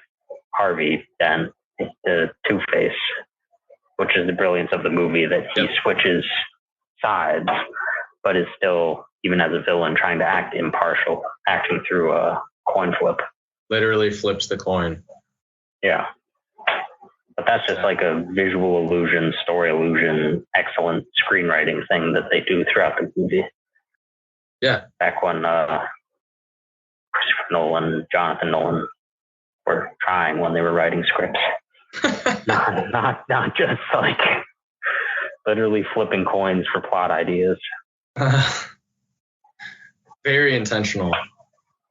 Harvey Dent, the Two-Face, which is the brilliance of the movie, that he switches sides, but is still, even as a villain, trying to act impartial, acting through a coin flip. Literally flips the coin. Yeah. But that's just like a visual illusion, story illusion, excellent screenwriting thing that they do throughout the movie. Yeah. Back when Christopher Nolan, Jonathan Nolan were trying when they were writing scripts. not just like literally flipping coins for plot ideas. Very intentional,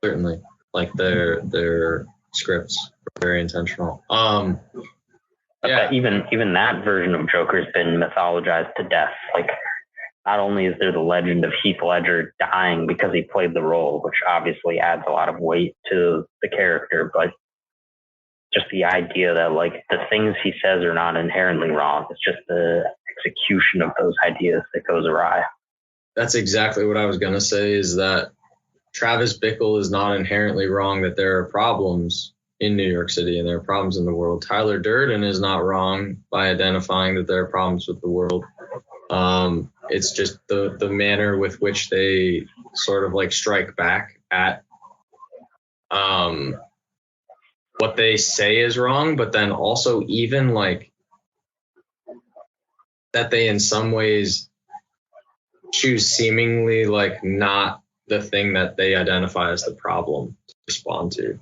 certainly. Like their scripts were very intentional. But even that version of Joker has been mythologized to death. Like, not only is there the legend of Heath Ledger dying because he played the role, which obviously adds a lot of weight to the character, but just the idea that like the things he says are not inherently wrong. It's just the execution of those ideas that goes awry. That's exactly what I was going to say, is that Travis Bickle is not inherently wrong that there are problems in New York City and there are problems in the world. Tyler Durden is not wrong by identifying that there are problems with the world. It's just the manner with which they sort of like strike back at what they say is wrong, but then also even like that they in some ways choose seemingly like not the thing that they identify as the problem to respond to.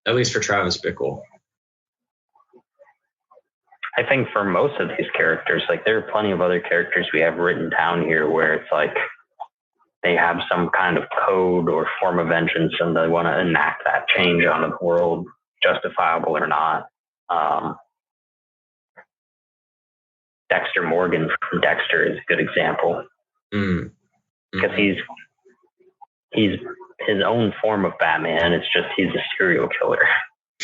At least for Travis Bickle. I think for most of these characters, like there are plenty of other characters we have written down here where it's like they have some kind of code or form of vengeance and they want to enact that change onto the world, justifiable or not. Dexter Morgan from Dexter is a good example because he's his own form of Batman. It's just he's a serial killer.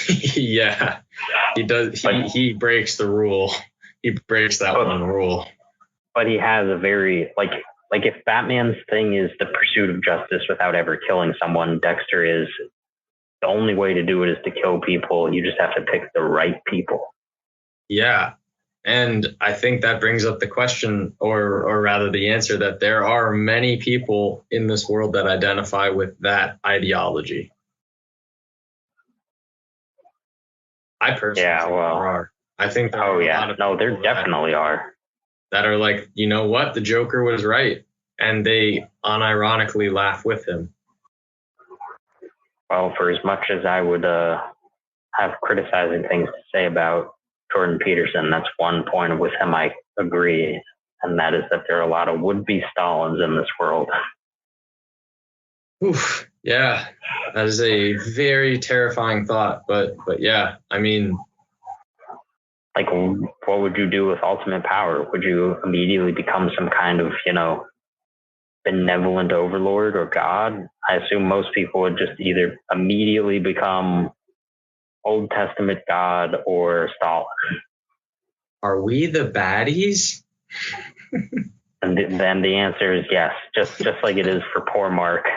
Yeah, he does. He breaks the rule. He breaks that one rule. But he has a very like if Batman's thing is the pursuit of justice without ever killing someone, Dexter is the only way to do it is to kill people. You just have to pick the right people. Yeah. And I think that brings up the question, or rather the answer, that there are many people in this world that identify with that ideology. I personally think there are. I think there are a lot of people there definitely are. That are like, you know what, the Joker was right. And they unironically laugh with him. Well, for as much as I would have criticizing things to say about Jordan Peterson, that's one point with him I agree, and that is that there are a lot of would-be Stalins in this world. Oof, yeah, that is a very terrifying thought, but yeah, I mean, like, what would you do with ultimate power? Would you immediately become some kind of, benevolent overlord or god? I assume most people would just either immediately become Old Testament God or Stalin. Are we the baddies? And then the answer is yes, just like it is for poor Mark.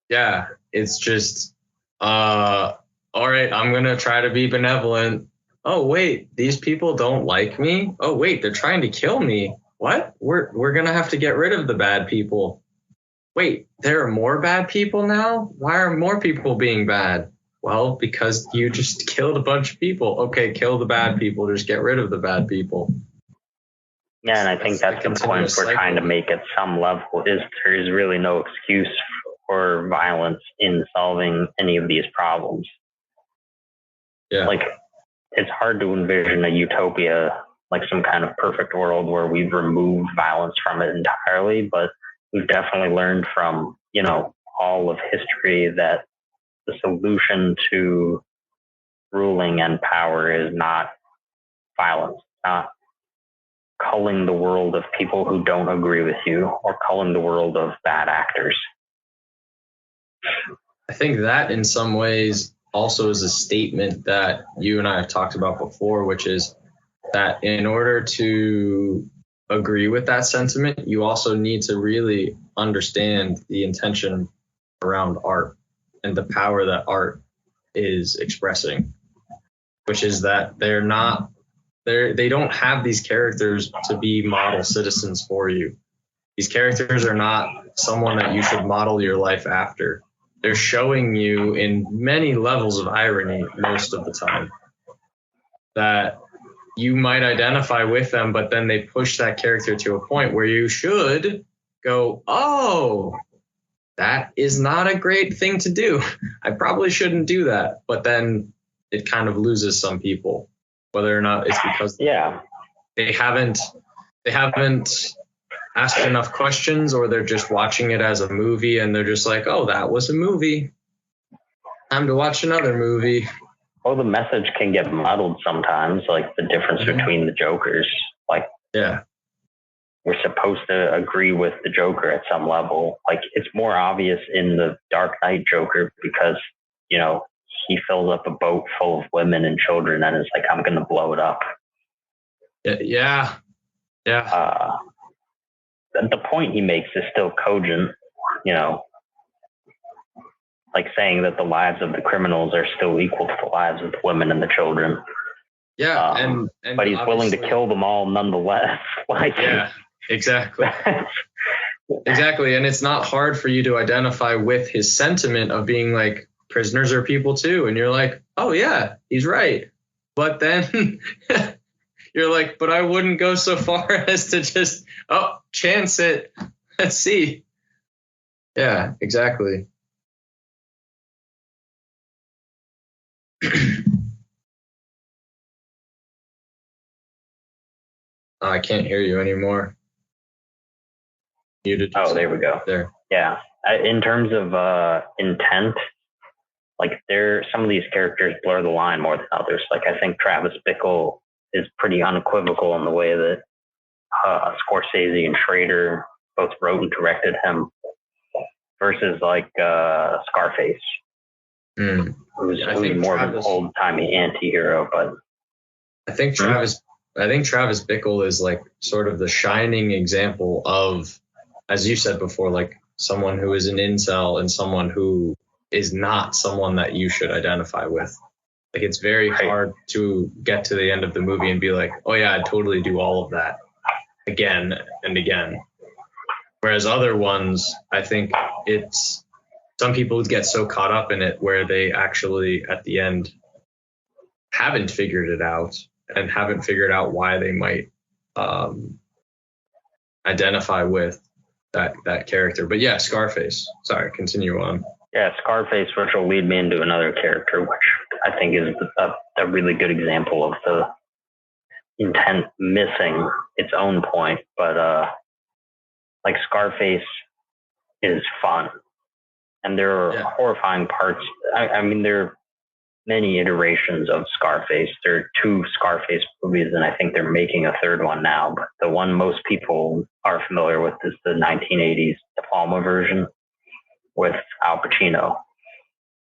Yeah, it's just, all right, I'm going to try to be benevolent. Oh, wait, these people don't like me? Oh, wait, they're trying to kill me. What? We're going to have to get rid of the bad people. Wait, there are more bad people now? Why are more people being bad? Well, because you just killed a bunch of people. Okay, kill the bad people. Just get rid of the bad people. Yeah, and I think that's the point we're trying to make at some level, is there is really no excuse for violence in solving any of these problems. Yeah. Like, it's hard to envision a utopia, like some kind of perfect world where we've removed violence from it entirely, but we've definitely learned from, all of history that the solution to ruling and power is not violence, not culling the world of people who don't agree with you or culling the world of bad actors. I think that in some ways also is a statement that you and I have talked about before, which is that in order to agree with that sentiment, you also need to really understand the intention around art and the power that art is expressing, which is that they don't have these characters to be model citizens for you. These characters are not someone that you should model your life after. They're showing you in many levels of irony most of the time that you might identify with them, but then they push that character to a point where you should go, oh, that is not a great thing to do. I probably shouldn't do that. But then it kind of loses some people, whether or not it's because they haven't asked enough questions, or they're just watching it as a movie and they're just like, oh, that was a movie. Time to watch another movie. Well, the message can get muddled sometimes, like the difference between the Jokers. Like, we're supposed to agree with the Joker at some level. Like, it's more obvious in the Dark Knight Joker because, he fills up a boat full of women and children and is like, I'm going to blow it up. Yeah. The point he makes is still cogent, like saying that the lives of the criminals are still equal to the lives of the women and the children. Yeah, and but he's willing to kill them all nonetheless. Yeah, exactly. Exactly, and it's not hard for you to identify with his sentiment of being like, prisoners are people too. And you're like, oh yeah, he's right. But then you're like, but I wouldn't go so far as to just, chance it. Let's see. Yeah, exactly. I can't hear you anymore. Muted. Oh, there we go. There. Yeah. In terms of intent, like some of these characters blur the line more than others. Like I think Travis Bickle is pretty unequivocal in the way that Scorsese and Schrader both wrote and directed him, versus like Scarface, who's more of an old timey anti-hero. But I think Travis Bickle is like sort of the shining example of, as you said before, like someone who is an incel and someone who is not someone that you should identify with. Like it's very hard to get to the end of the movie and be like, oh yeah, I'd totally do all of that again and again. Whereas other ones, I think some people get so caught up in it where they actually at the end haven't figured it out and haven't figured out why they might identify with that character. But yeah, Scarface. Sorry, continue on. Yeah, Scarface, which will lead me into another character, which I think is a really good example of the intent missing its own point. But like Scarface is fun, and there are horrifying parts. I mean, there are many iterations of Scarface. There are 2 Scarface movies, and I think they're making a 3rd one now. But the one most people are familiar with is the 1980s De Palma version with Al Pacino.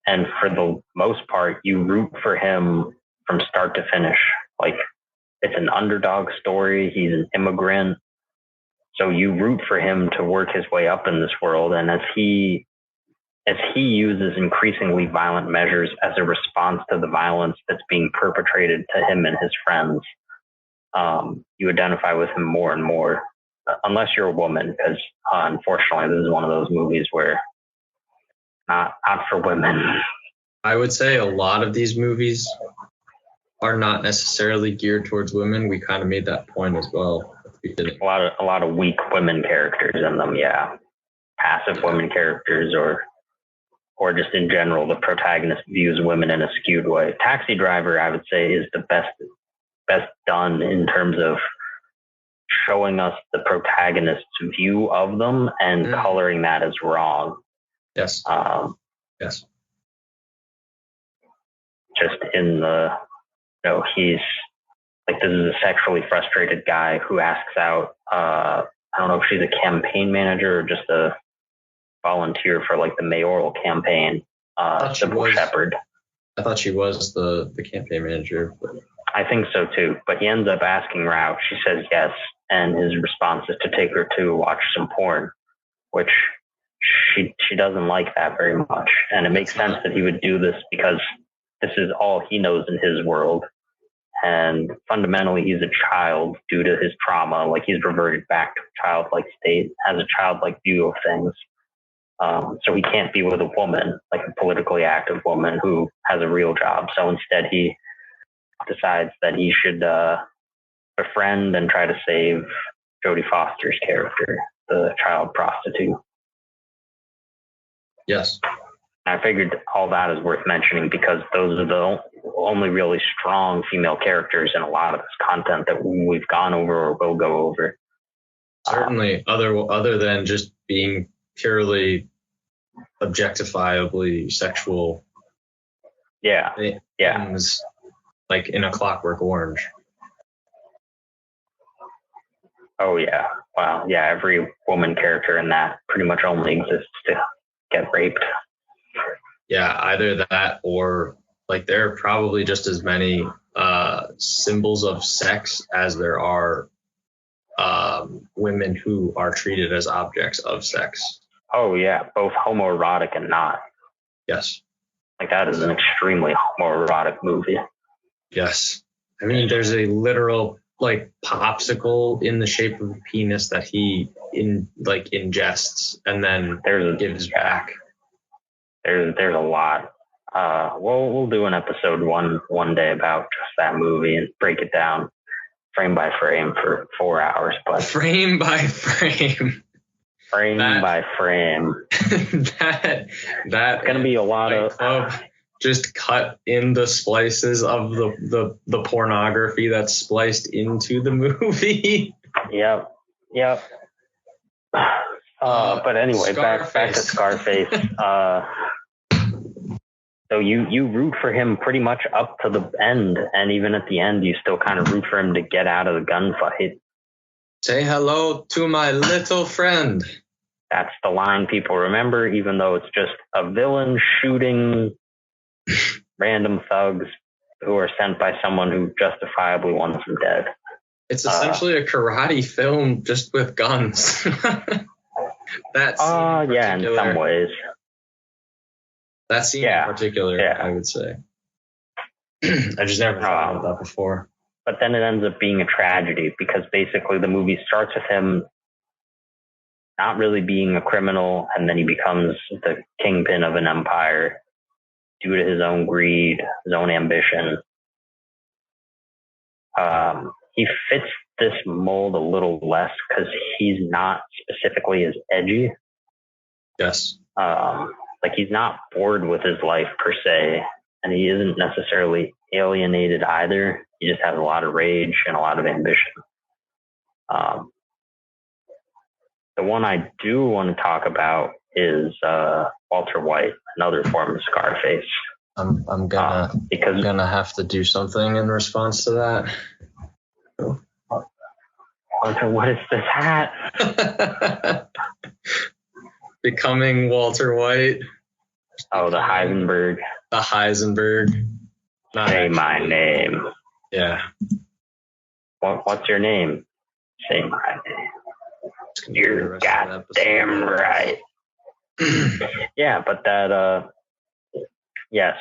And for the most part, you root for him from start to finish. Like, it's an underdog story. He's an immigrant. So you root for him to work his way up in this world. And as he uses increasingly violent measures as a response to the violence that's being perpetrated to him and his friends, you identify with him more and more, unless you're a woman, because unfortunately, this is one of those movies where not for women. I would say a lot of these movies are not necessarily geared towards women. We kind of made that point as well at the beginning. A lot of weak women characters in them, yeah. Passive women characters, or just in general, the protagonist views women in a skewed way. Taxi Driver, I would say, is the best done in terms of showing us the protagonist's view of them and coloring that as wrong. Yes. Yes. Just in he's like, this is a sexually frustrated guy who asks out, I don't know if she's a campaign manager or just a volunteer for like the mayoral campaign, Sybil Shepherd. I thought she was the campaign manager. But I think so too, but he ends up asking her out. She says yes, and his response is to take her to watch some porn, which she doesn't like that very much. And it makes sense that he would do this because this is all he knows in his world. And fundamentally, he's a child due to his trauma. Like, he's reverted back to a childlike state, has a childlike view of things. So he can't be with a woman, like a politically active woman who has a real job. So instead, he decides that he should befriend and try to save Jodie Foster's character, the child prostitute. Yes. I figured all that is worth mentioning because those are the only really strong female characters in a lot of this content that we've gone over or will go over. Certainly, other than just being purely objectifiably sexual. Yeah. Things like in A Clockwork Orange. Oh, yeah. Wow. Yeah, every woman character in that pretty much only exists to get raped. Yeah, either that or like there are probably just as many symbols of sex as there are women who are treated as objects of sex. Oh, yeah, both homoerotic and not. Yes. Like, that is an extremely homoerotic movie. Yes. I mean, there's a literal like popsicle in the shape of a penis that he ingests and then gives back. There's a lot. We'll do an episode one day about just that movie and break it down frame by frame for 4 hours. But frame by frame, by frame, that's gonna be a lot of club. Just cut in the splices of the pornography that's spliced into the movie. Yep. But anyway, back to Scarface. So you root for him pretty much up to the end, and even at the end, you still kind of root for him to get out of the gunfight. Say hello to my little friend. That's the line people remember, even though it's just a villain shooting random thugs who are sent by someone who justifiably wants them dead. It's essentially a karate film just with guns. That's yeah, in some ways. That scene in particular, I would say. I just never thought about that before. But then it ends up being a tragedy because basically the movie starts with him not really being a criminal, and then he becomes the kingpin of an empire due to his own greed, his own ambition. He fits this mold a little less because he's not specifically as edgy. Yes. Like he's not bored with his life per se, and he isn't necessarily alienated either. He just has a lot of rage and a lot of ambition. The one I do want to talk about is Walter White, another form of Scarface. I'm gonna have to do something in response to that. Walter, what is this hat? Becoming Walter White. Oh, the Heisenberg. The Heisenberg. Say my name. Yeah. What's your name? Say my name. You're goddamn right. Yeah, but that,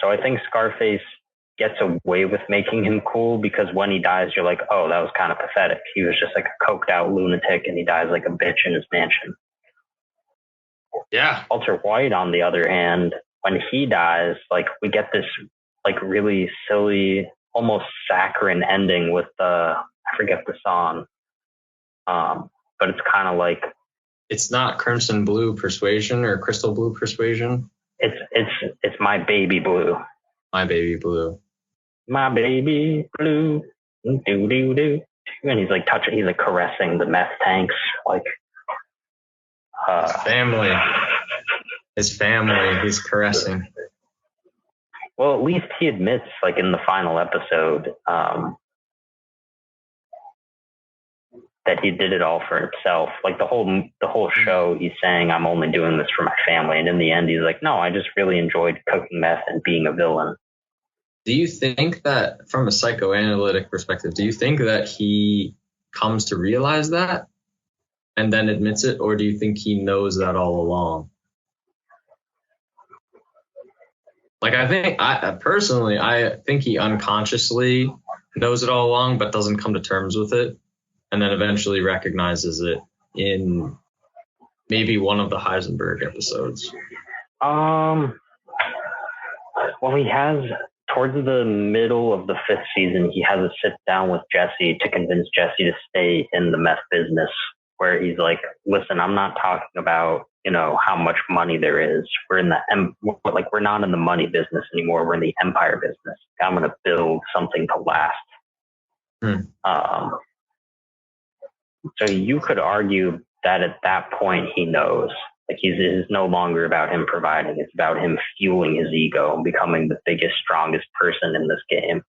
so I think Scarface gets away with making him cool because when he dies, you're like, oh, that was kind of pathetic. He was just like a coked out lunatic and he dies like a bitch in his mansion. Yeah. Walter White, on the other hand, when he dies, like we get this like really silly, almost saccharine ending with I forget the song. But it's kind of like, it's not Crimson Blue Persuasion or Crystal Blue Persuasion. It's My Baby Blue. My Baby Blue. My baby blue. Do do do. And he's like he's like caressing the meth tanks, like his family he's caressing. Well, at least he admits, like in the final episode, that he did it all for himself. Like the whole show, he's saying, I'm only doing this for my family. And in the end, he's like, no, I just really enjoyed cooking meth and being a villain. Do you think that, from a psychoanalytic perspective, do you think that he comes to realize that and then admits it? Or do you think he knows that all along? Like, I think he unconsciously knows it all along, but doesn't come to terms with it. And then eventually recognizes it in maybe one of the Heisenberg episodes. Well, he has, towards the middle of the 5th season, he has a sit down with Jesse to convince Jesse to stay in the meth business, where he's like, listen, I'm not talking about, how much money there is. We're not in the money business anymore. We're in the empire business. I'm going to build something to last. So you could argue that at that point he knows, like it's no longer about him providing, it's about him fueling his ego and becoming the biggest, strongest person in this game.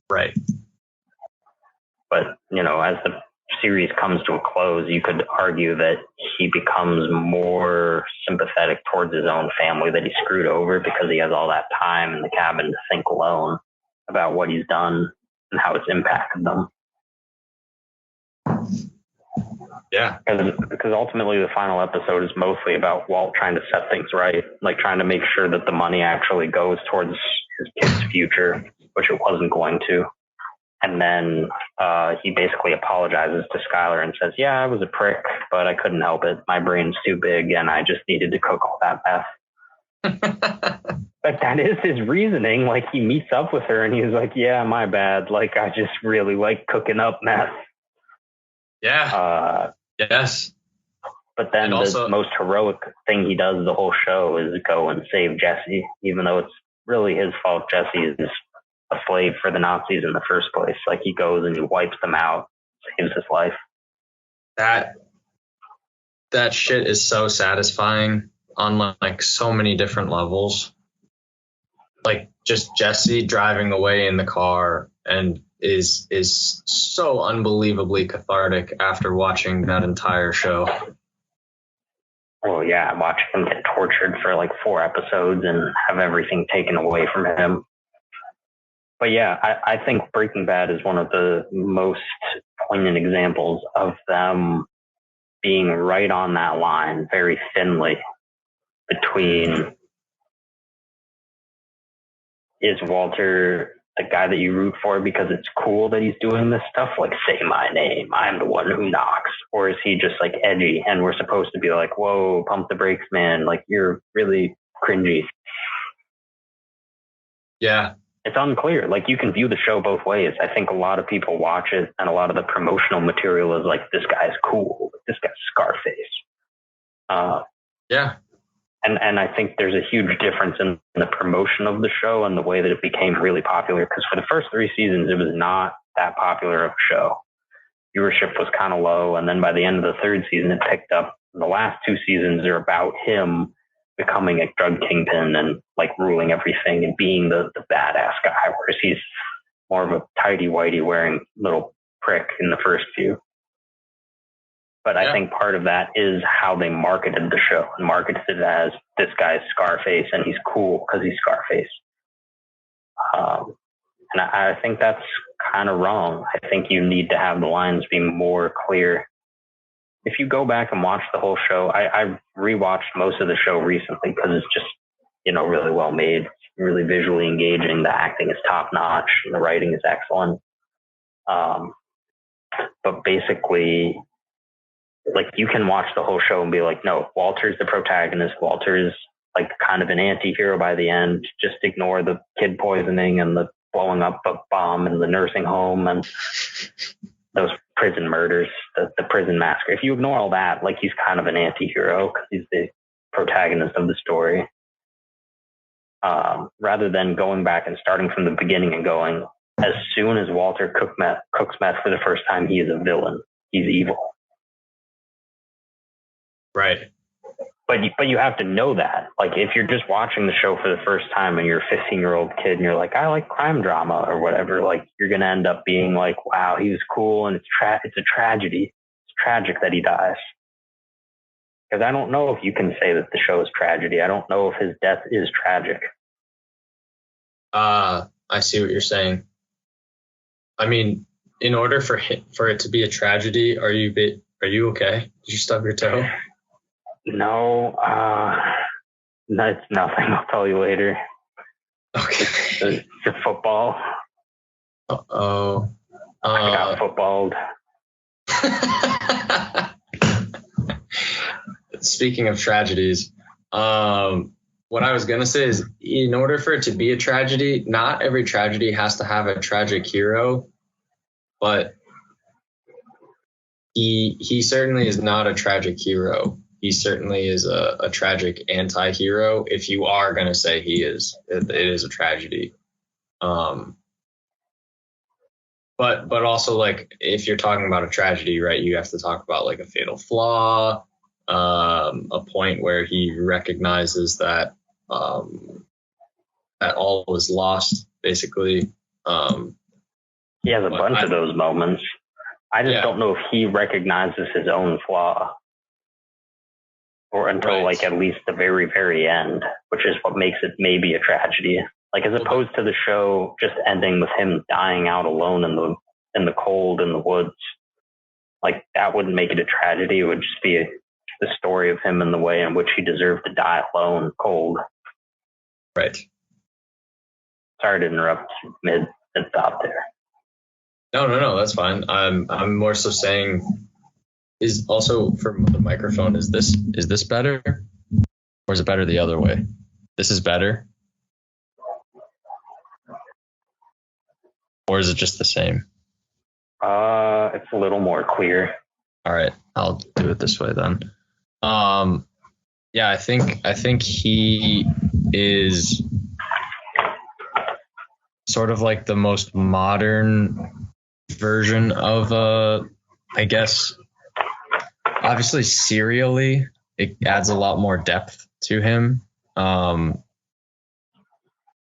Right. But, as the series comes to a close, you could argue that he becomes more sympathetic towards his own family that he screwed over because he has all that time in the cabin to think alone about what he's done and how it's impacted them. Yeah. Because ultimately the final episode is mostly about Walt trying to set things right, like trying to make sure that the money actually goes towards his kid's future, which it wasn't going to. And then he basically apologizes to Skylar and says, yeah, I was a prick, but I couldn't help it. My brain's too big and I just needed to cook all that meth. But that is his reasoning. Like, he meets up with her and he's like, yeah, my bad. Like, I just really like cooking up meth. Yeah. Yes. But then the most heroic thing he does the whole show is go and save Jesse, even though it's really his fault. Jesse is a slave for the Nazis in the first place. Like, he goes and he wipes them out, saves his life. That shit is so satisfying on like so many different levels. Like, just Jesse driving away in the car and is so unbelievably cathartic after watching that entire show. Well, yeah, watching him get tortured for like 4 episodes and have everything taken away from him. But yeah, I think Breaking Bad is one of the most poignant examples of them being right on that line, very thinly, between, is Walter the guy that you root for because it's cool that he's doing this stuff, like, say my name, I'm the one who knocks, or is he just like edgy and we're supposed to be like, whoa, pump the brakes, man, like, you're really cringy. Yeah, it's unclear. Like, you can view the show both ways. I think a lot of people watch it and a lot of the promotional material is like, this guy's cool, this guy's Scarface. Yeah. And I think there's a huge difference in the promotion of the show and the way that it became really popular. Because for the first 3 seasons, it was not that popular of a show. Viewership was kind of low. And then by the end of the 3rd season, it picked up. And the last 2 seasons are about him becoming a drug kingpin and like ruling everything and being the badass guy. Whereas he's more of a tighty-whitey wearing little prick in the first few. But I think part of that is how they marketed the show and marketed it as, this guy's Scarface and he's cool because he's Scarface. And I think that's kind of wrong. I think you need to have the lines be more clear. If you go back and watch the whole show, I've rewatched most of the show recently because it's just, really well made, really visually engaging. The acting is top notch and the writing is excellent. But basically, like, you can watch the whole show and be like, no, Walter's the protagonist. Walter is like kind of an anti-hero by the end. Just ignore the kid poisoning and the blowing up a bomb in the nursing home and those prison murders, the prison massacre. If you ignore all that, like, he's kind of an anti-hero because he's the protagonist of the story. Rather than going back and starting from the beginning and going, as soon as Walter cooks meth for the first time, he is a villain. He's evil. Right. But you have to know that. Like, if you're just watching the show for the first time and you're a 15-year-old kid and you're like, I like crime drama or whatever, like, you're going to end up being like, wow, he was cool and it's a tragedy. It's tragic that he dies. Because I don't know if you can say that the show is tragedy. I don't know if his death is tragic. I see what you're saying. I mean, in order for it to be a tragedy, are you okay? Did you stub your toe? No, that's nothing. I'll tell you later. Okay. It's football. Uh-oh. I got footballed. Speaking of tragedies, what I was going to say is, in order for it to be a tragedy, not every tragedy has to have a tragic hero, but he certainly is not a tragic hero. He certainly is a tragic anti-hero. If you are going to say it is a tragedy. But also, like, if you're talking about a tragedy, right, you have to talk about like a fatal flaw, a point where he recognizes that that all was lost, basically. He has a bunch of those moments. I just don't know if he recognizes his own flaw. Or until like at least the very, very end, which is what makes it maybe a tragedy. Like, as opposed to the show just ending with him dying out alone in the cold in the woods. Like, that wouldn't make it a tragedy. It would just be the story of him and the way in which he deserved to die alone, cold. Right. Sorry to interrupt mid thought there. No, that's fine. I'm more so saying, is also for the microphone, is this better, or is it better the other way? This is better? Or is it just the same? It's a little more clear. All right, I'll do it this way then. Yeah, I think he is sort of like the most modern version of I guess obviously serially it adds a lot more depth to him.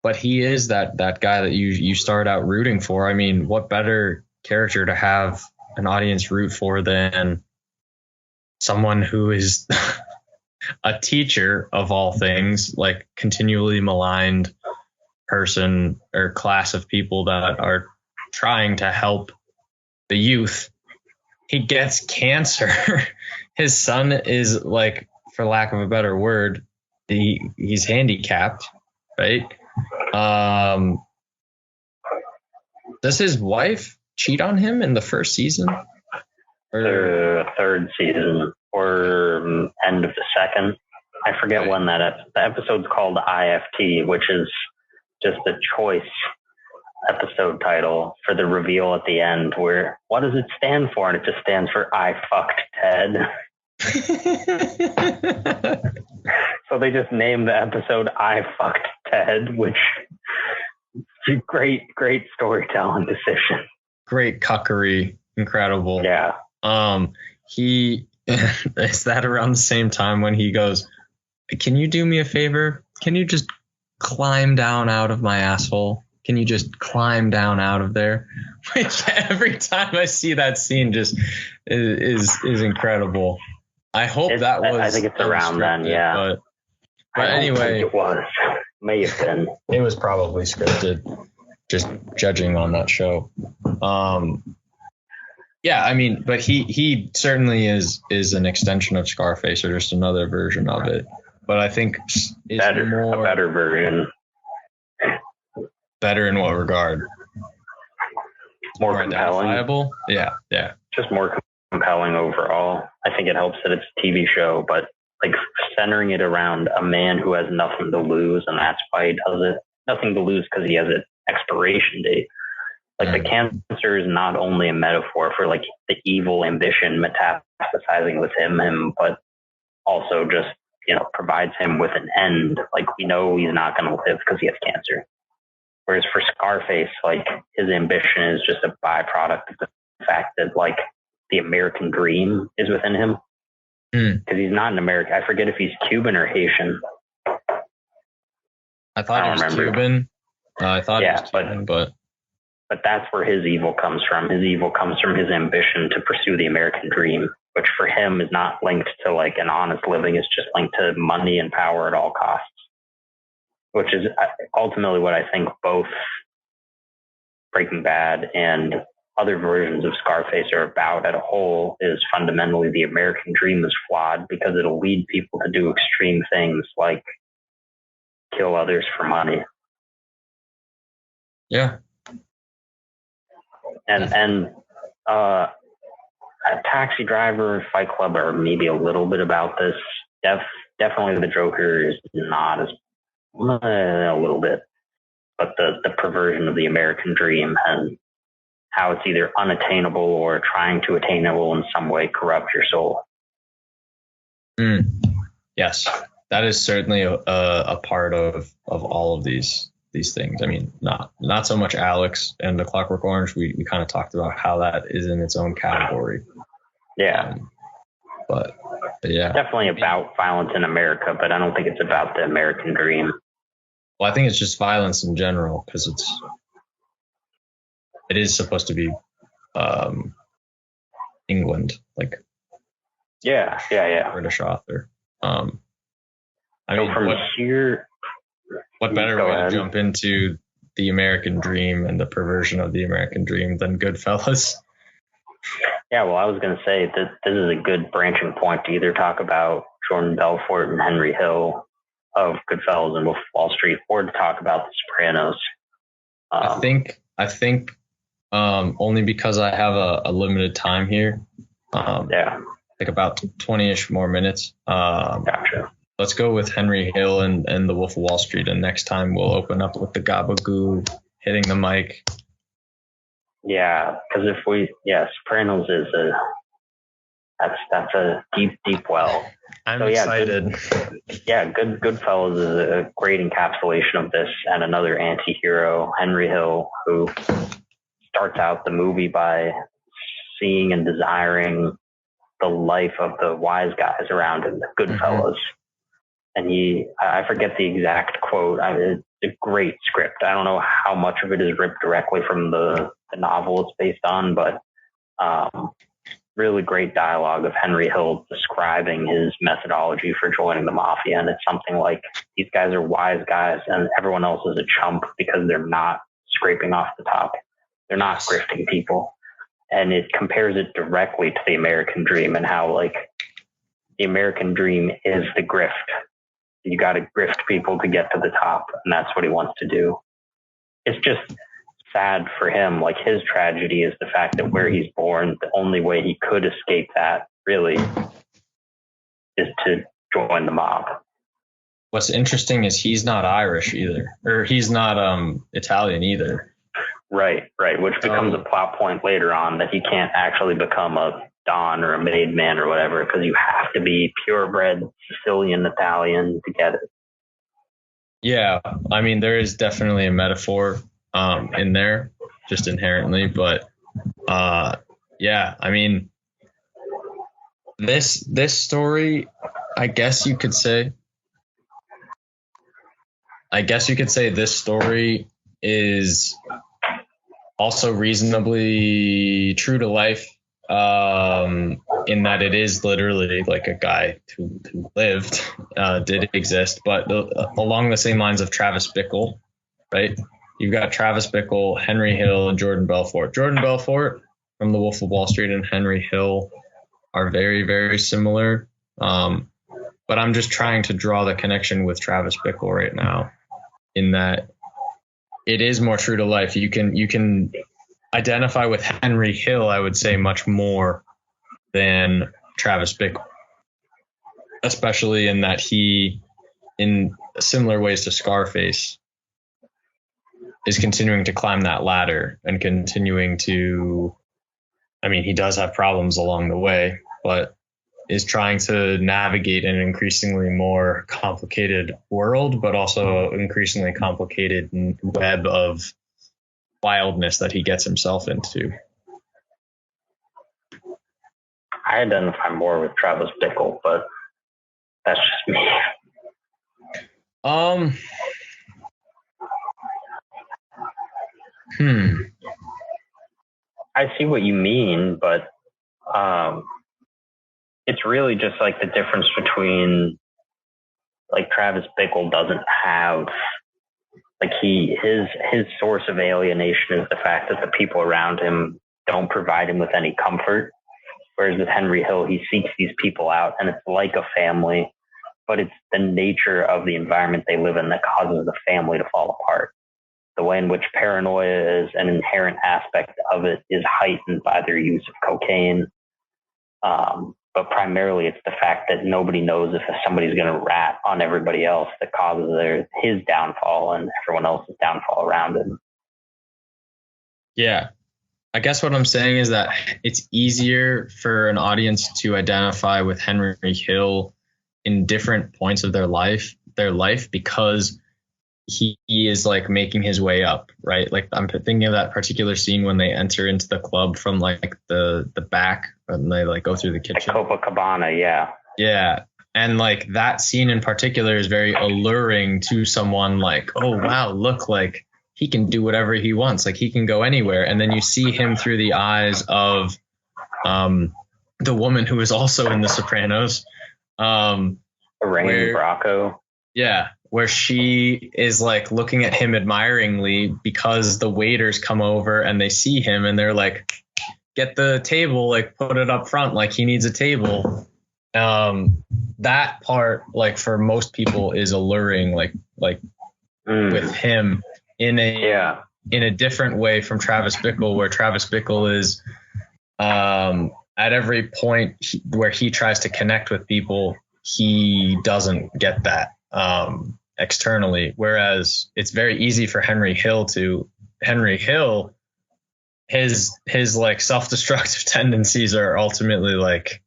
But he is that guy that you start out rooting for. I mean, what better character to have an audience root for than someone who is a teacher of all things, like continually maligned person or class of people that are trying to help the youth. He gets cancer. His son is, like, for lack of a better word, he's handicapped, right? Does his wife cheat on him in the first season? Or The third season or end of the second. I forget Okay. when the episode's called IFT, which is just a choice episode title for the reveal at the end where what does it stand for? And it just stands for I fucked Ted. So they just named the episode I fucked Ted, which is a great storytelling decision. Great cuckery, incredible. Yeah. He is that around the same time when he goes, "Can you do me a favor? Can you just climb down out of my asshole? Can you just climb down out of there?" Which every time I see that scene just is incredible. I hope that was. I think it's around then, unscripted, yeah. But I don't anyway, think it was. May have been. it was probably scripted, just judging on that show. Yeah, I mean, but he certainly is an extension of Scarface, or just another version of it. But I think it's A more better version. better in what regard? More compelling. Identifiable? Yeah. Just more compelling overall. I think it helps that it's a TV show, but like centering it around a man who has nothing to lose, and that's why he does it. Nothing to lose because he has an expiration date. Like the cancer is not only a metaphor for like the evil ambition metastasizing with him, but also just, provides him with an end. Like we know he's not going to live because he has cancer. Whereas for Scarface, like his ambition is just a byproduct of the fact that like the American dream is within him. Because he's not an American. I forget if he's Cuban or Haitian. I thought he was Cuban. I thought he was Cuban, but that's where his evil comes from. His evil comes from his ambition to pursue the American dream, which for him is not linked to like an honest living. It's just linked to money and power at all costs, which is ultimately what I think both Breaking Bad and other versions of Scarface are about at a whole. Is fundamentally the American dream is flawed because it'll lead people to do extreme things like kill others for money. Yeah. And a Taxi Driver, Fight Club are maybe a little bit about this. Definitely the Joker is not as a little bit, but the perversion of the American dream and how it's either unattainable or trying to attainable in some way corrupt your soul. Yes, that is certainly a part of all of these things. I mean, not so much Alex and the Clockwork Orange. We kind of talked about how that is in its own category. Yeah. But yeah. Definitely about violence in America, but I don't think it's about the American dream. Well, I think it's just violence in general because it is supposed to be England, like yeah. British author. I mean, from here, what better way to jump into the American dream and the perversion of the American dream than Goodfellas? Yeah, well, I was going to say that this is a good branching point to either talk about Jordan Belfort and Henry Hill of Goodfellas and Wolf of Wall Street, or to talk about The Sopranos. I think only because I have a limited time here. Like about 20-ish more minutes. Gotcha. let's go with Henry Hill and the Wolf of Wall Street, and next time we'll open up with the Gabagoo hitting the mic. Yeah, because Sopranos is that's a deep well. I'm excited. Goodfellas is a great encapsulation of this, and another anti-hero, Henry Hill, who starts out the movie by seeing and desiring the life of the wise guys around him, the Goodfellas. And I forget the exact quote. It's a great script. I don't know how much of it is ripped directly from the novel it's based on, but really great dialogue of Henry Hill describing his methodology for joining the mafia. And it's something like, these guys are wise guys and everyone else is a chump because they're not scraping off the top. They're not grifting people. And it compares it directly to the American dream and how, like, the American dream is the grift. You got to grift people to get to the top, and that's what he wants to do. It's just sad for him. Like, his tragedy is the fact that where he's born, the only way he could escape that, really, is to join the mob. What's interesting is he's not Irish either, or he's not Italian either. Right, which becomes a plot point later on, that he can't actually become a Don or a made man or whatever, because you have to be purebred Sicilian Italian to get it. Yeah, I mean, there is definitely a metaphor in there, just inherently, but yeah, I mean, this story, I guess you could say this story is also reasonably true to life, in that it is literally like a guy who lived, did exist, but along the same lines of Travis Bickle, right? You've got Travis Bickle, Henry Hill, and Jordan Belfort. Jordan Belfort from The Wolf of Wall Street and Henry Hill are very, very similar. But I'm just trying to draw the connection with Travis Bickle right now, in that it is more true to life. You can identify with Henry Hill, I would say, much more than Travis Bickle, especially in that he, in similar ways to Scarface, is continuing to climb that ladder and continuing to, I mean, he does have problems along the way, but is trying to navigate an increasingly more complicated world, but also increasingly complicated web of wildness that he gets himself into. I identify more with Travis Bickle, but that's just me. I see what you mean, but it's really just like the difference between, like, Travis Bickle doesn't have, like, his source of alienation is the fact that the people around him don't provide him with any comfort. Whereas with Henry Hill, he seeks these people out, and it's like a family, but it's the nature of the environment they live in that causes the family to fall apart. The way in which paranoia is an inherent aspect of it is heightened by their use of cocaine. But primarily it's the fact that nobody knows if somebody's going to rat on everybody else that causes his downfall and everyone else's downfall around him. Yeah. I guess what I'm saying is that it's easier for an audience to identify with Henry Hill in different points of their life because he is, like, making his way up, right? Like, I'm thinking of that particular scene when they enter into the club from, like, the back, and they, like, go through the kitchen. Like Copacabana, yeah. Yeah. And, like, that scene in particular is very alluring to someone, like, oh, wow, look, like, he can do whatever he wants. Like, he can go anywhere. And then you see him through the eyes of the woman who is also in The Sopranos. Elaine Bracco. Yeah, where she is, like, looking at him admiringly because the waiters come over and they see him and they're like, get the table, like, put it up front, like, he needs a table. That part, like, for most people is alluring, like with him in a different way from Travis Bickle, where Travis Bickle is at every point where he tries to connect with people, he doesn't get that externally. Whereas it's very easy for Henry Hill, his like self-destructive tendencies are ultimately like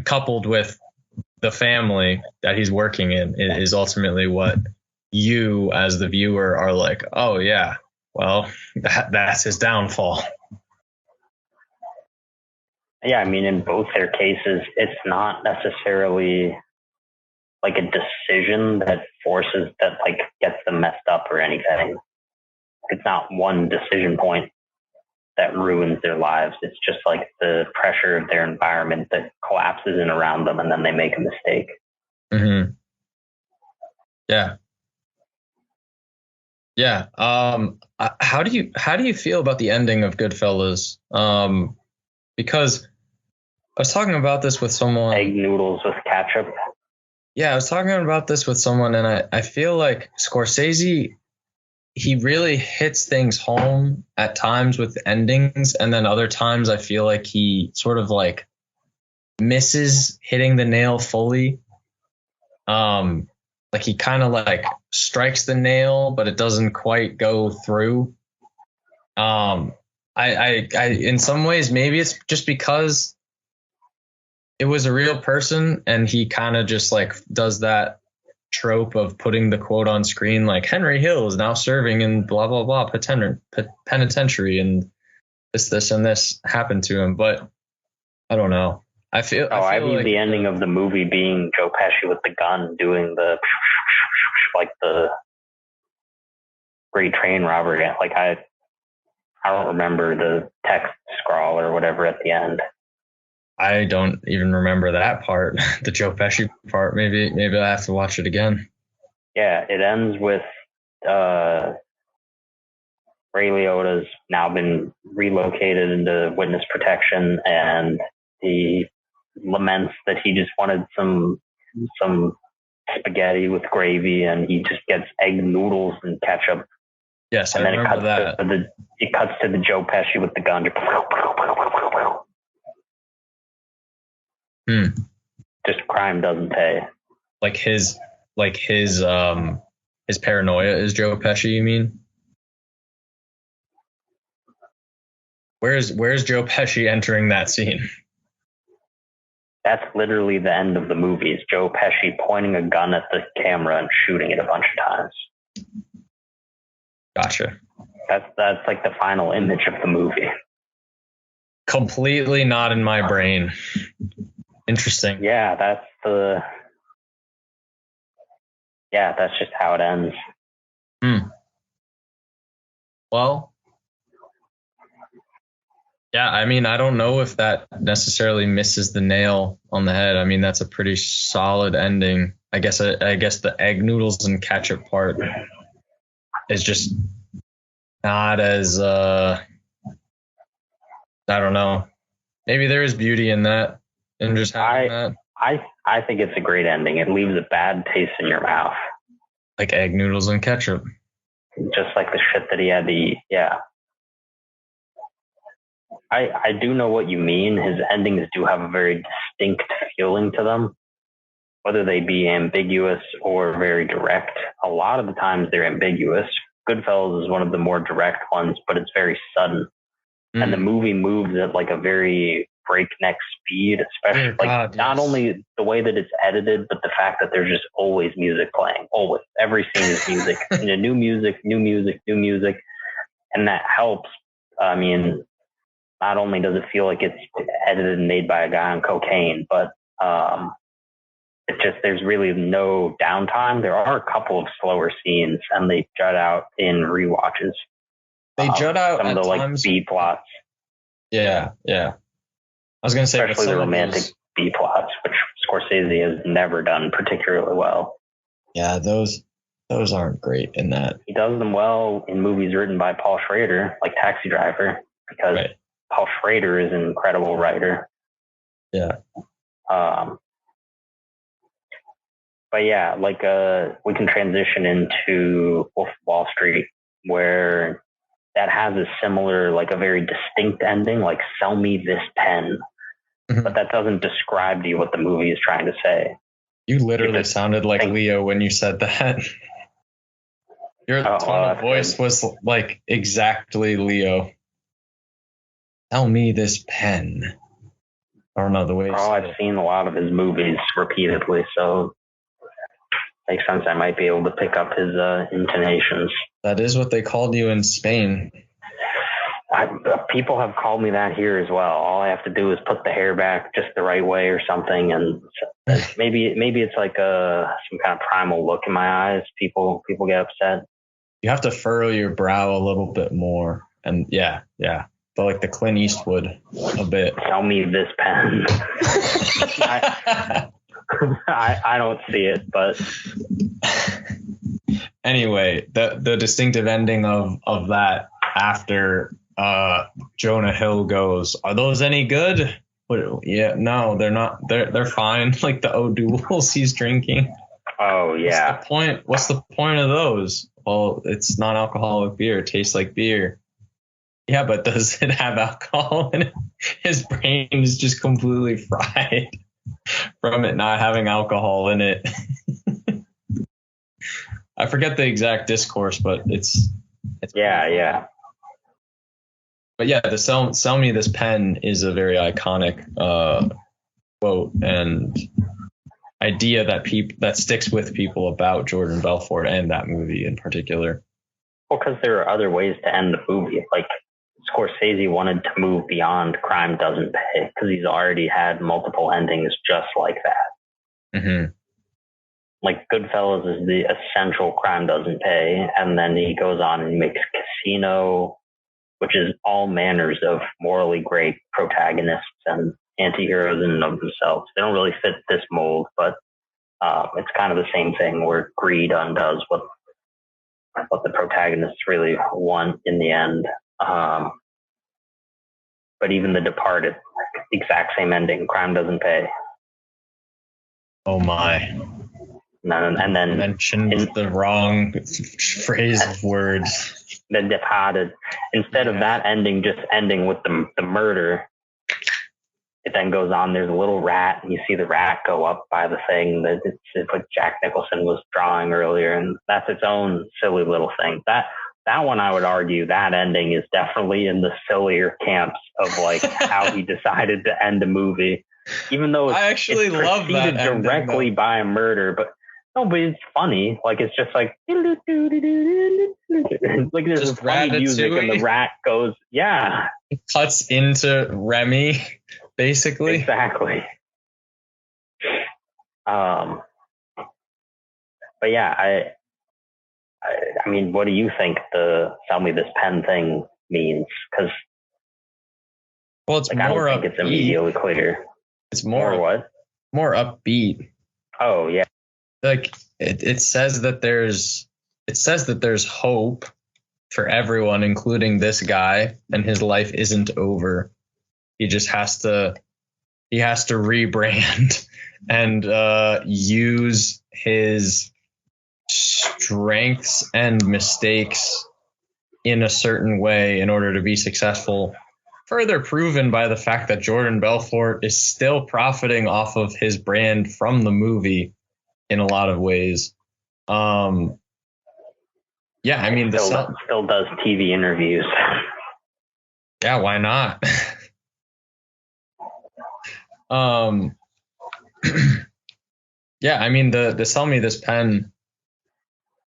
coupled with the family that he's working in is ultimately what you as the viewer are like, oh yeah, well, that's his downfall. Yeah, I mean, in both their cases, it's not necessarily like a decision that like gets them messed up or anything. It's not one decision point that ruins their lives. It's just like the pressure of their environment that collapses in around them, and then they make a mistake. Mm-hmm. Yeah. Yeah. How do you feel about the ending of Goodfellas? Because I was talking about this with someone. Egg noodles with ketchup. Yeah, I was talking about this with someone, and I feel like Scorsese, he really hits things home at times with endings, and then other times I feel like he sort of like misses hitting the nail fully. Like he kind of like strikes the nail, but it doesn't quite go through. I in some ways, maybe it's just because it was a real person and he kind of just like does that trope of putting the quote on screen, like Henry Hill is now serving in blah, blah, blah, penitentiary, and this, and this happened to him. But I don't know. I feel view like the ending of the movie being Joe Pesci with the gun doing the like the great train robbery. Like I don't remember the text scrawl or whatever at the end. I don't even remember that part, the Joe Pesci part. Maybe I have to watch it again. Yeah, it ends with Ray Liotta's now been relocated into witness protection, and he laments that he just wanted some spaghetti with gravy, and he just gets egg noodles and ketchup. Yes, and I then remember that. It cuts to the Joe Pesci with the gun. Just crime doesn't pay. Like his paranoia is Joe Pesci, you mean? Where's Joe Pesci entering that scene? That's literally the end of the movie. It's Joe Pesci pointing a gun at the camera and shooting it a bunch of times. Gotcha. That's like the final image of the movie. Completely not in my brain. Interesting. Yeah, that's just how it ends. Well, yeah, I mean, I don't know if that necessarily misses the nail on the head. I mean, that's a pretty solid ending. I guess the egg noodles and ketchup part is just not as I don't know. Maybe there is beauty in that, in just having that. I think it's a great ending. It leaves a bad taste in your mouth. Like egg noodles and ketchup. Just like the shit that he had to eat. Yeah. I do know what you mean. His endings do have a very distinct feeling to them, whether they be ambiguous or very direct. A lot of the times they're ambiguous. Goodfellas is one of the more direct ones, but it's very sudden. And the movie moves at like a very breakneck speed, especially not only the way that it's edited, but the fact that there's just always music playing. Always. Every scene is music. New music. And that helps. I mean, not only does it feel like it's edited and made by a guy on cocaine, but it's just there's really no downtime. There are a couple of slower scenes, and they jut out in rewatches. They jut out some of the times, like B plots. Yeah. I was going to say, especially the romantic B plots, which Scorsese has never done particularly well. Yeah, those aren't great in that. He does them well in movies written by Paul Schrader, like Taxi Driver, because Paul Schrader is an incredible writer. Yeah. But yeah, like we can transition into Wolf of Wall Street, where that has a similar, like a very distinct ending, like sell me this pen. but that doesn't describe to you what the movie is trying to say. You literally sounded like Leo when you said that. Your tone of voice was like exactly Leo. Tell me this pen. I don't know the way. I've seen a lot of his movies repeatedly, so makes sense. I might be able to pick up his intonations. That is what they called you in Spain. People have called me that here as well. All I have to do is put the hair back just the right way or something, and maybe it's like some kind of primal look in my eyes. People get upset. You have to furrow your brow a little bit more, and yeah, but like the Clint Eastwood a bit. Tell me this pen. I don't see it, but anyway, the distinctive ending of that after Jonah Hill goes, are those any good? Yeah, no, they're not. They're fine. Like the O'Douls he's drinking. Oh yeah. What's the point of those? Well, it's non-alcoholic beer. It tastes like beer. Yeah, but does it have alcohol in it? His brain is just completely fried from it not having alcohol in it. I forget the exact discourse, but it's yeah. But yeah, the sell me this pen is a very iconic quote and idea that sticks with people about Jordan Belfort and that movie in particular. Well, because there are other ways to end the movie. Like Scorsese wanted to move beyond crime doesn't pay because he's already had multiple endings just like that. Mm-hmm. Like Goodfellas is the essential crime doesn't pay, and then he goes on and makes Casino, which is all manners of morally great protagonists and anti-heroes in and of themselves. They don't really fit this mold, but it's kind of the same thing where greed undoes what the protagonists really want in the end. But even The Departed, exact same ending. Crime doesn't pay. Oh my. And then mentioned the wrong phrase of words. The Departed. Instead of that ending just ending with the murder, it then goes on. There's a little rat, and you see the rat go up by the thing that it's what Jack Nicholson was drawing earlier, and that's its own silly little thing. That one, I would argue, that ending is definitely in the sillier camps of like how he decided to end a movie, even though I actually love that directly ending, by a murder. But it's funny. Like it's just like like there's just funny music, and the rat goes, yeah, it cuts into Remy, basically. Exactly. But yeah, I mean, what do you think the "sell me this pen" thing means? Because, well, it's more. I don't think it's immediately clear. It's more what? More upbeat. Oh yeah. Like it says that there's hope for everyone, including this guy, and his life isn't over. He just has to rebrand and use his strengths and mistakes in a certain way in order to be successful. Further proven by the fact that Jordan Belfort is still profiting off of his brand from the movie in a lot of ways. Yeah, I mean, still does TV interviews. Yeah, why not? Yeah, I mean, the sell me this pen,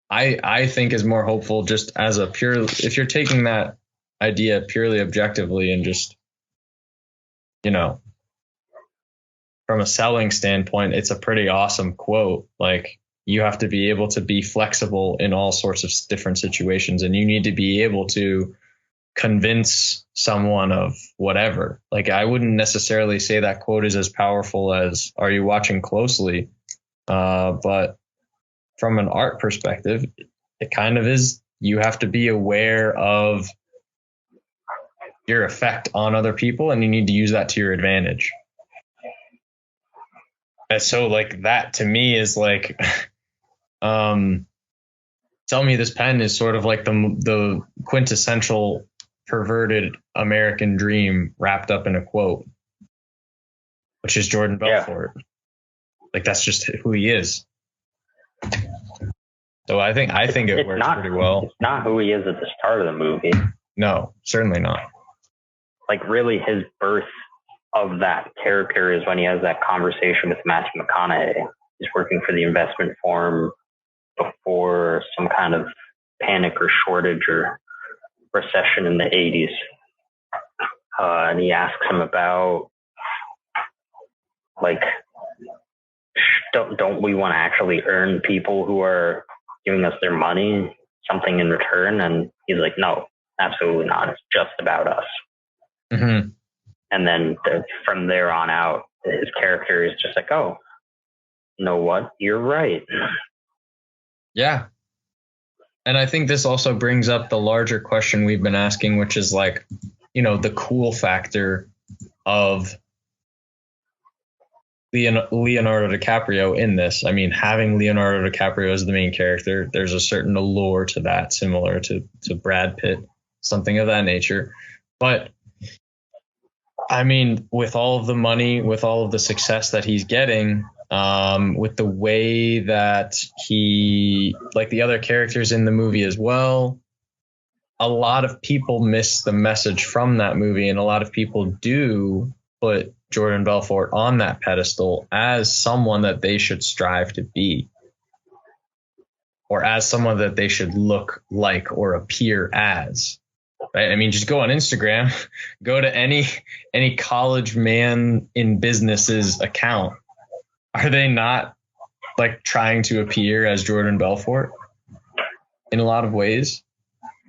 I think is more hopeful just as a pure, if you're taking that idea purely objectively and just, from a selling standpoint, it's a pretty awesome quote. Like, you have to be able to be flexible in all sorts of different situations, and you need to be able to convince someone of whatever. Like, I wouldn't necessarily say that quote is as powerful as "Are you watching closely?" But from an art perspective, it kind of is. You have to be aware of your effect on other people, and you need to use that to your advantage. And so, like, that to me is like, sell me this pen is sort of like the quintessential perverted American dream wrapped up in a quote. which is Jordan Belfort. Like, that's just who he is. So I think it works pretty well. It's not who he is at the start of the movie. No, certainly not. Like, really, his birth of that character is when he has that conversation with Matthew McConaughey. He's working for the investment firm before some kind of panic or shortage or recession in the 80s. And he asks him about, like, don't we want to actually earn people who are giving us their money something in return? And he's like, no, absolutely not. It's just about us. Mm-hmm. And then from there on out, his character is just like, oh, you know what? You're right. Yeah. And I think this also brings up the larger question we've been asking, which is like, you know, the cool factor of Leonardo DiCaprio in this. I mean, having Leonardo DiCaprio as the main character, there's a certain allure to that, similar to Brad Pitt, something of that nature. But I mean, with all of the money, with all of the success that he's getting, with the way that he, like the other characters in the movie as well, a lot of people miss the message from that movie, and a lot of people do put Jordan Belfort on that pedestal as someone that they should strive to be, or as someone that they should look like or appear as. Right? I mean, just go on Instagram, go to any college man in business's account. Are they not like trying to appear as Jordan Belfort in a lot of ways?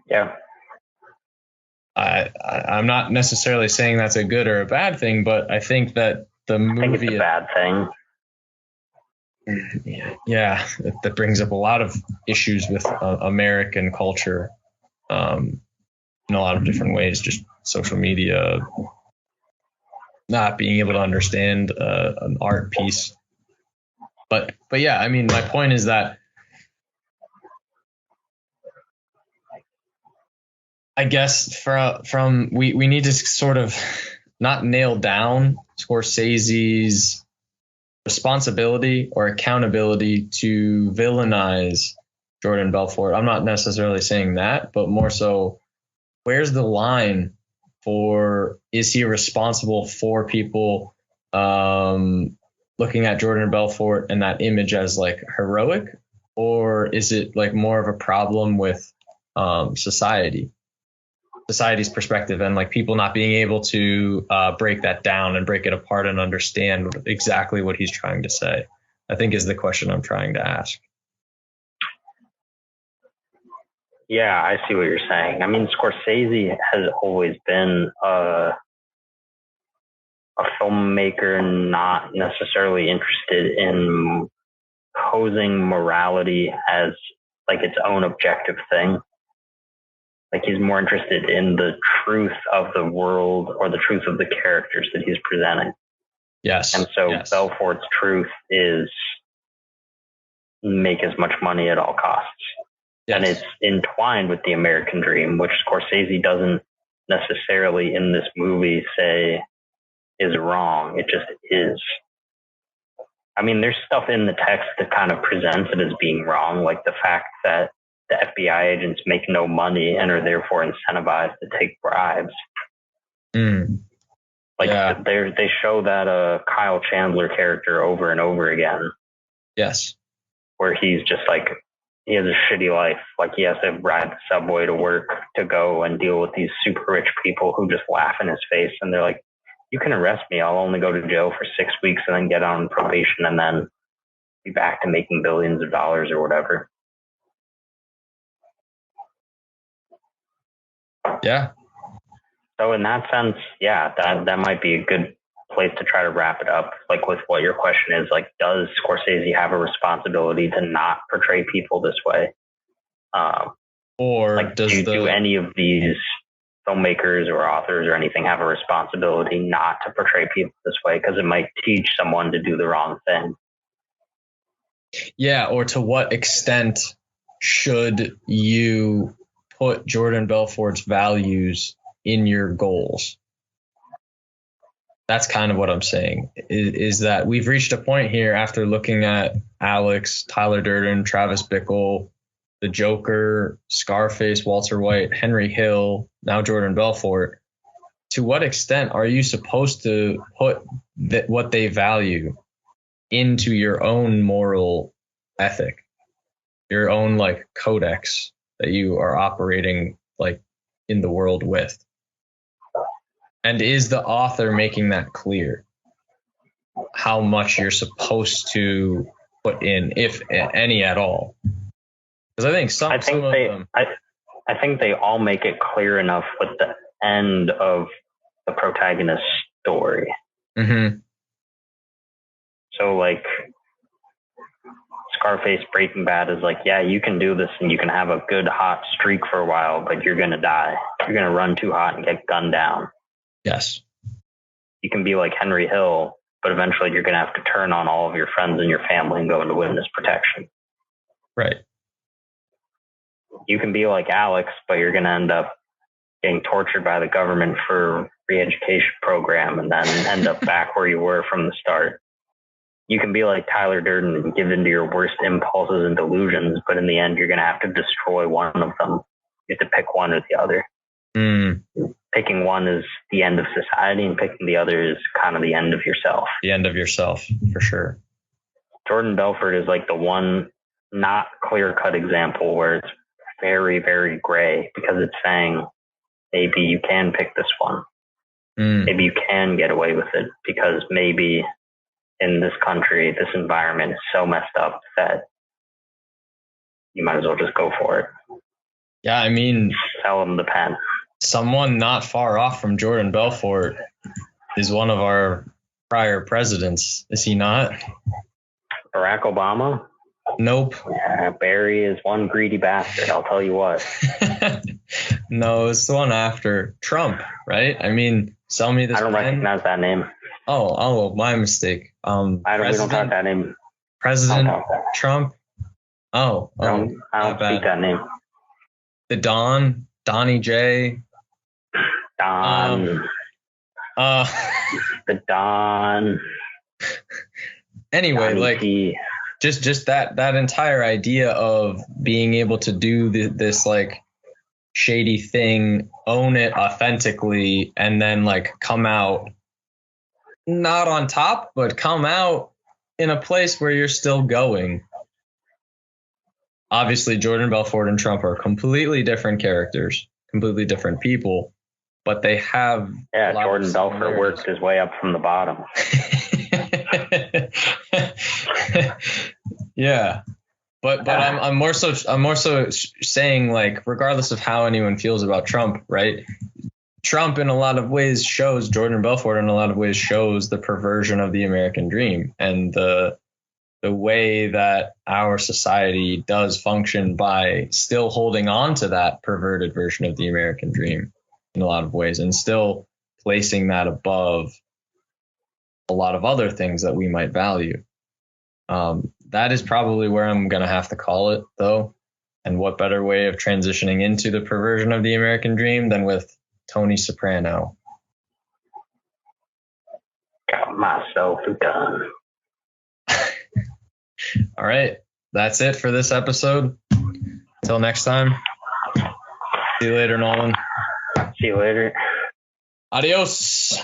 Yeah. I'm not necessarily saying that's a good or a bad thing, but I think that the movie, I think it's a bad thing. Yeah, that brings up a lot of issues with American culture in a lot of different ways. Just social media, not being able to understand an art piece. But yeah, I mean, my point is that I guess from we need to sort of not nail down Scorsese's responsibility or accountability to villainize Jordan Belfort. I'm not necessarily saying that, but more so, where's the line for, is he responsible for people looking at Jordan Belfort and that image as like heroic, or is it like more of a problem with society's perspective, and like people not being able to break that down and break it apart and understand exactly what he's trying to say, I think is the question I'm trying to ask. Yeah, I see what you're saying. I mean, Scorsese has always been a filmmaker not necessarily interested in posing morality as like its own objective thing. Like, he's more interested in the truth of the world or the truth of the characters that he's presenting. Yes. And so Belfort's truth is make as much money at all costs. Yes. And it's entwined with the American dream, which Scorsese doesn't necessarily in this movie say is wrong. It just is. I mean, there's stuff in the text that kind of presents it as being wrong, like the fact that the FBI agents make no money and are therefore incentivized to take bribes. They show that Kyle Chandler character over and over again. Yes. Where he's just like, he has a shitty life. Like, he has to ride the subway to work to go and deal with these super rich people who just laugh in his face. And they're like, you can arrest me. I'll only go to jail for 6 weeks and then get on probation and then be back to making billions of dollars or whatever. Yeah. So in that sense, yeah, that might be a good place to try to wrap it up. Like, with what your question is, like, does Scorsese have a responsibility to not portray people this way? Or like, do any of these filmmakers or authors or anything have a responsibility not to portray people this way because it might teach someone to do the wrong thing? Yeah, or to what extent should you put Jordan Belfort's values in your goals? That's kind of what I'm saying, is that we've reached a point here after looking at Alex, Tyler Durden, Travis Bickle, the Joker, Scarface, Walter White, Henry Hill, now Jordan Belfort. To what extent are you supposed to put what they value into your own moral ethic, your own like codex that you are operating like in the world with? And is the author making that clear? How much you're supposed to put in, if any at all? Because I think some of them. I think they all make it clear enough with the end of the protagonist's story. Mm-hmm. So like Scarface Breaking Bad is like, yeah, you can do this and you can have a good hot streak for a while, but you're going to die. You're going to run too hot and get gunned down. Yes. You can be like Henry Hill, but eventually you're going to have to turn on all of your friends and your family and go into witness protection. Right. You can be like Alex, but you're going to end up getting tortured by the government for re-education program and then end up back where you were from the start. You can be like Tyler Durden and give in to your worst impulses and delusions, but in the end, you're going to have to destroy one of them. You have to pick one or the other. Mm. Picking one is the end of society, and picking the other is kind of the end of yourself. The end of yourself, for sure. Jordan Belfort is like the one not clear-cut example where it's very, very gray, because it's saying maybe you can pick this one. Maybe you can get away with it, because maybe in this country, this environment is so messed up that you might as well just go for it. Yeah, I mean, sell them the pen. Someone not far off from Jordan Belfort is one of our prior presidents, is he not? Barack Obama? Nope. Yeah, Barry is one greedy bastard, I'll tell you what. No, it's the one after Trump, right? I mean, sell me this I don't pen. recognize that name. Oh, my mistake. We don't talk that name. President Trump? I don't speak that name. The Donnie J. Don. The Don. Anyway, Donnie like T. just that entire idea of being able to do this like shady thing, own it authentically, and then like come out not on top, but come out in a place where you're still going. Obviously, Jordan Belfort and Trump are completely different characters, completely different people, but they have. Yeah, Jordan Belfort worked his way up from the bottom. Yeah, but I'm more so saying, like, regardless of how anyone feels about Trump, right? Trump in a lot of ways shows, Jordan Belfort in a lot of ways shows the perversion of the American dream and the way that our society does function by still holding on to that perverted version of the American dream in a lot of ways, and still placing that above a lot of other things that we might value. That is probably where I'm going to have to call it, though. And what better way of transitioning into the perversion of the American dream than with Tony Soprano? Got myself done. All right. That's it for this episode. Until next time. See you later, Nolan. See you later. Adios.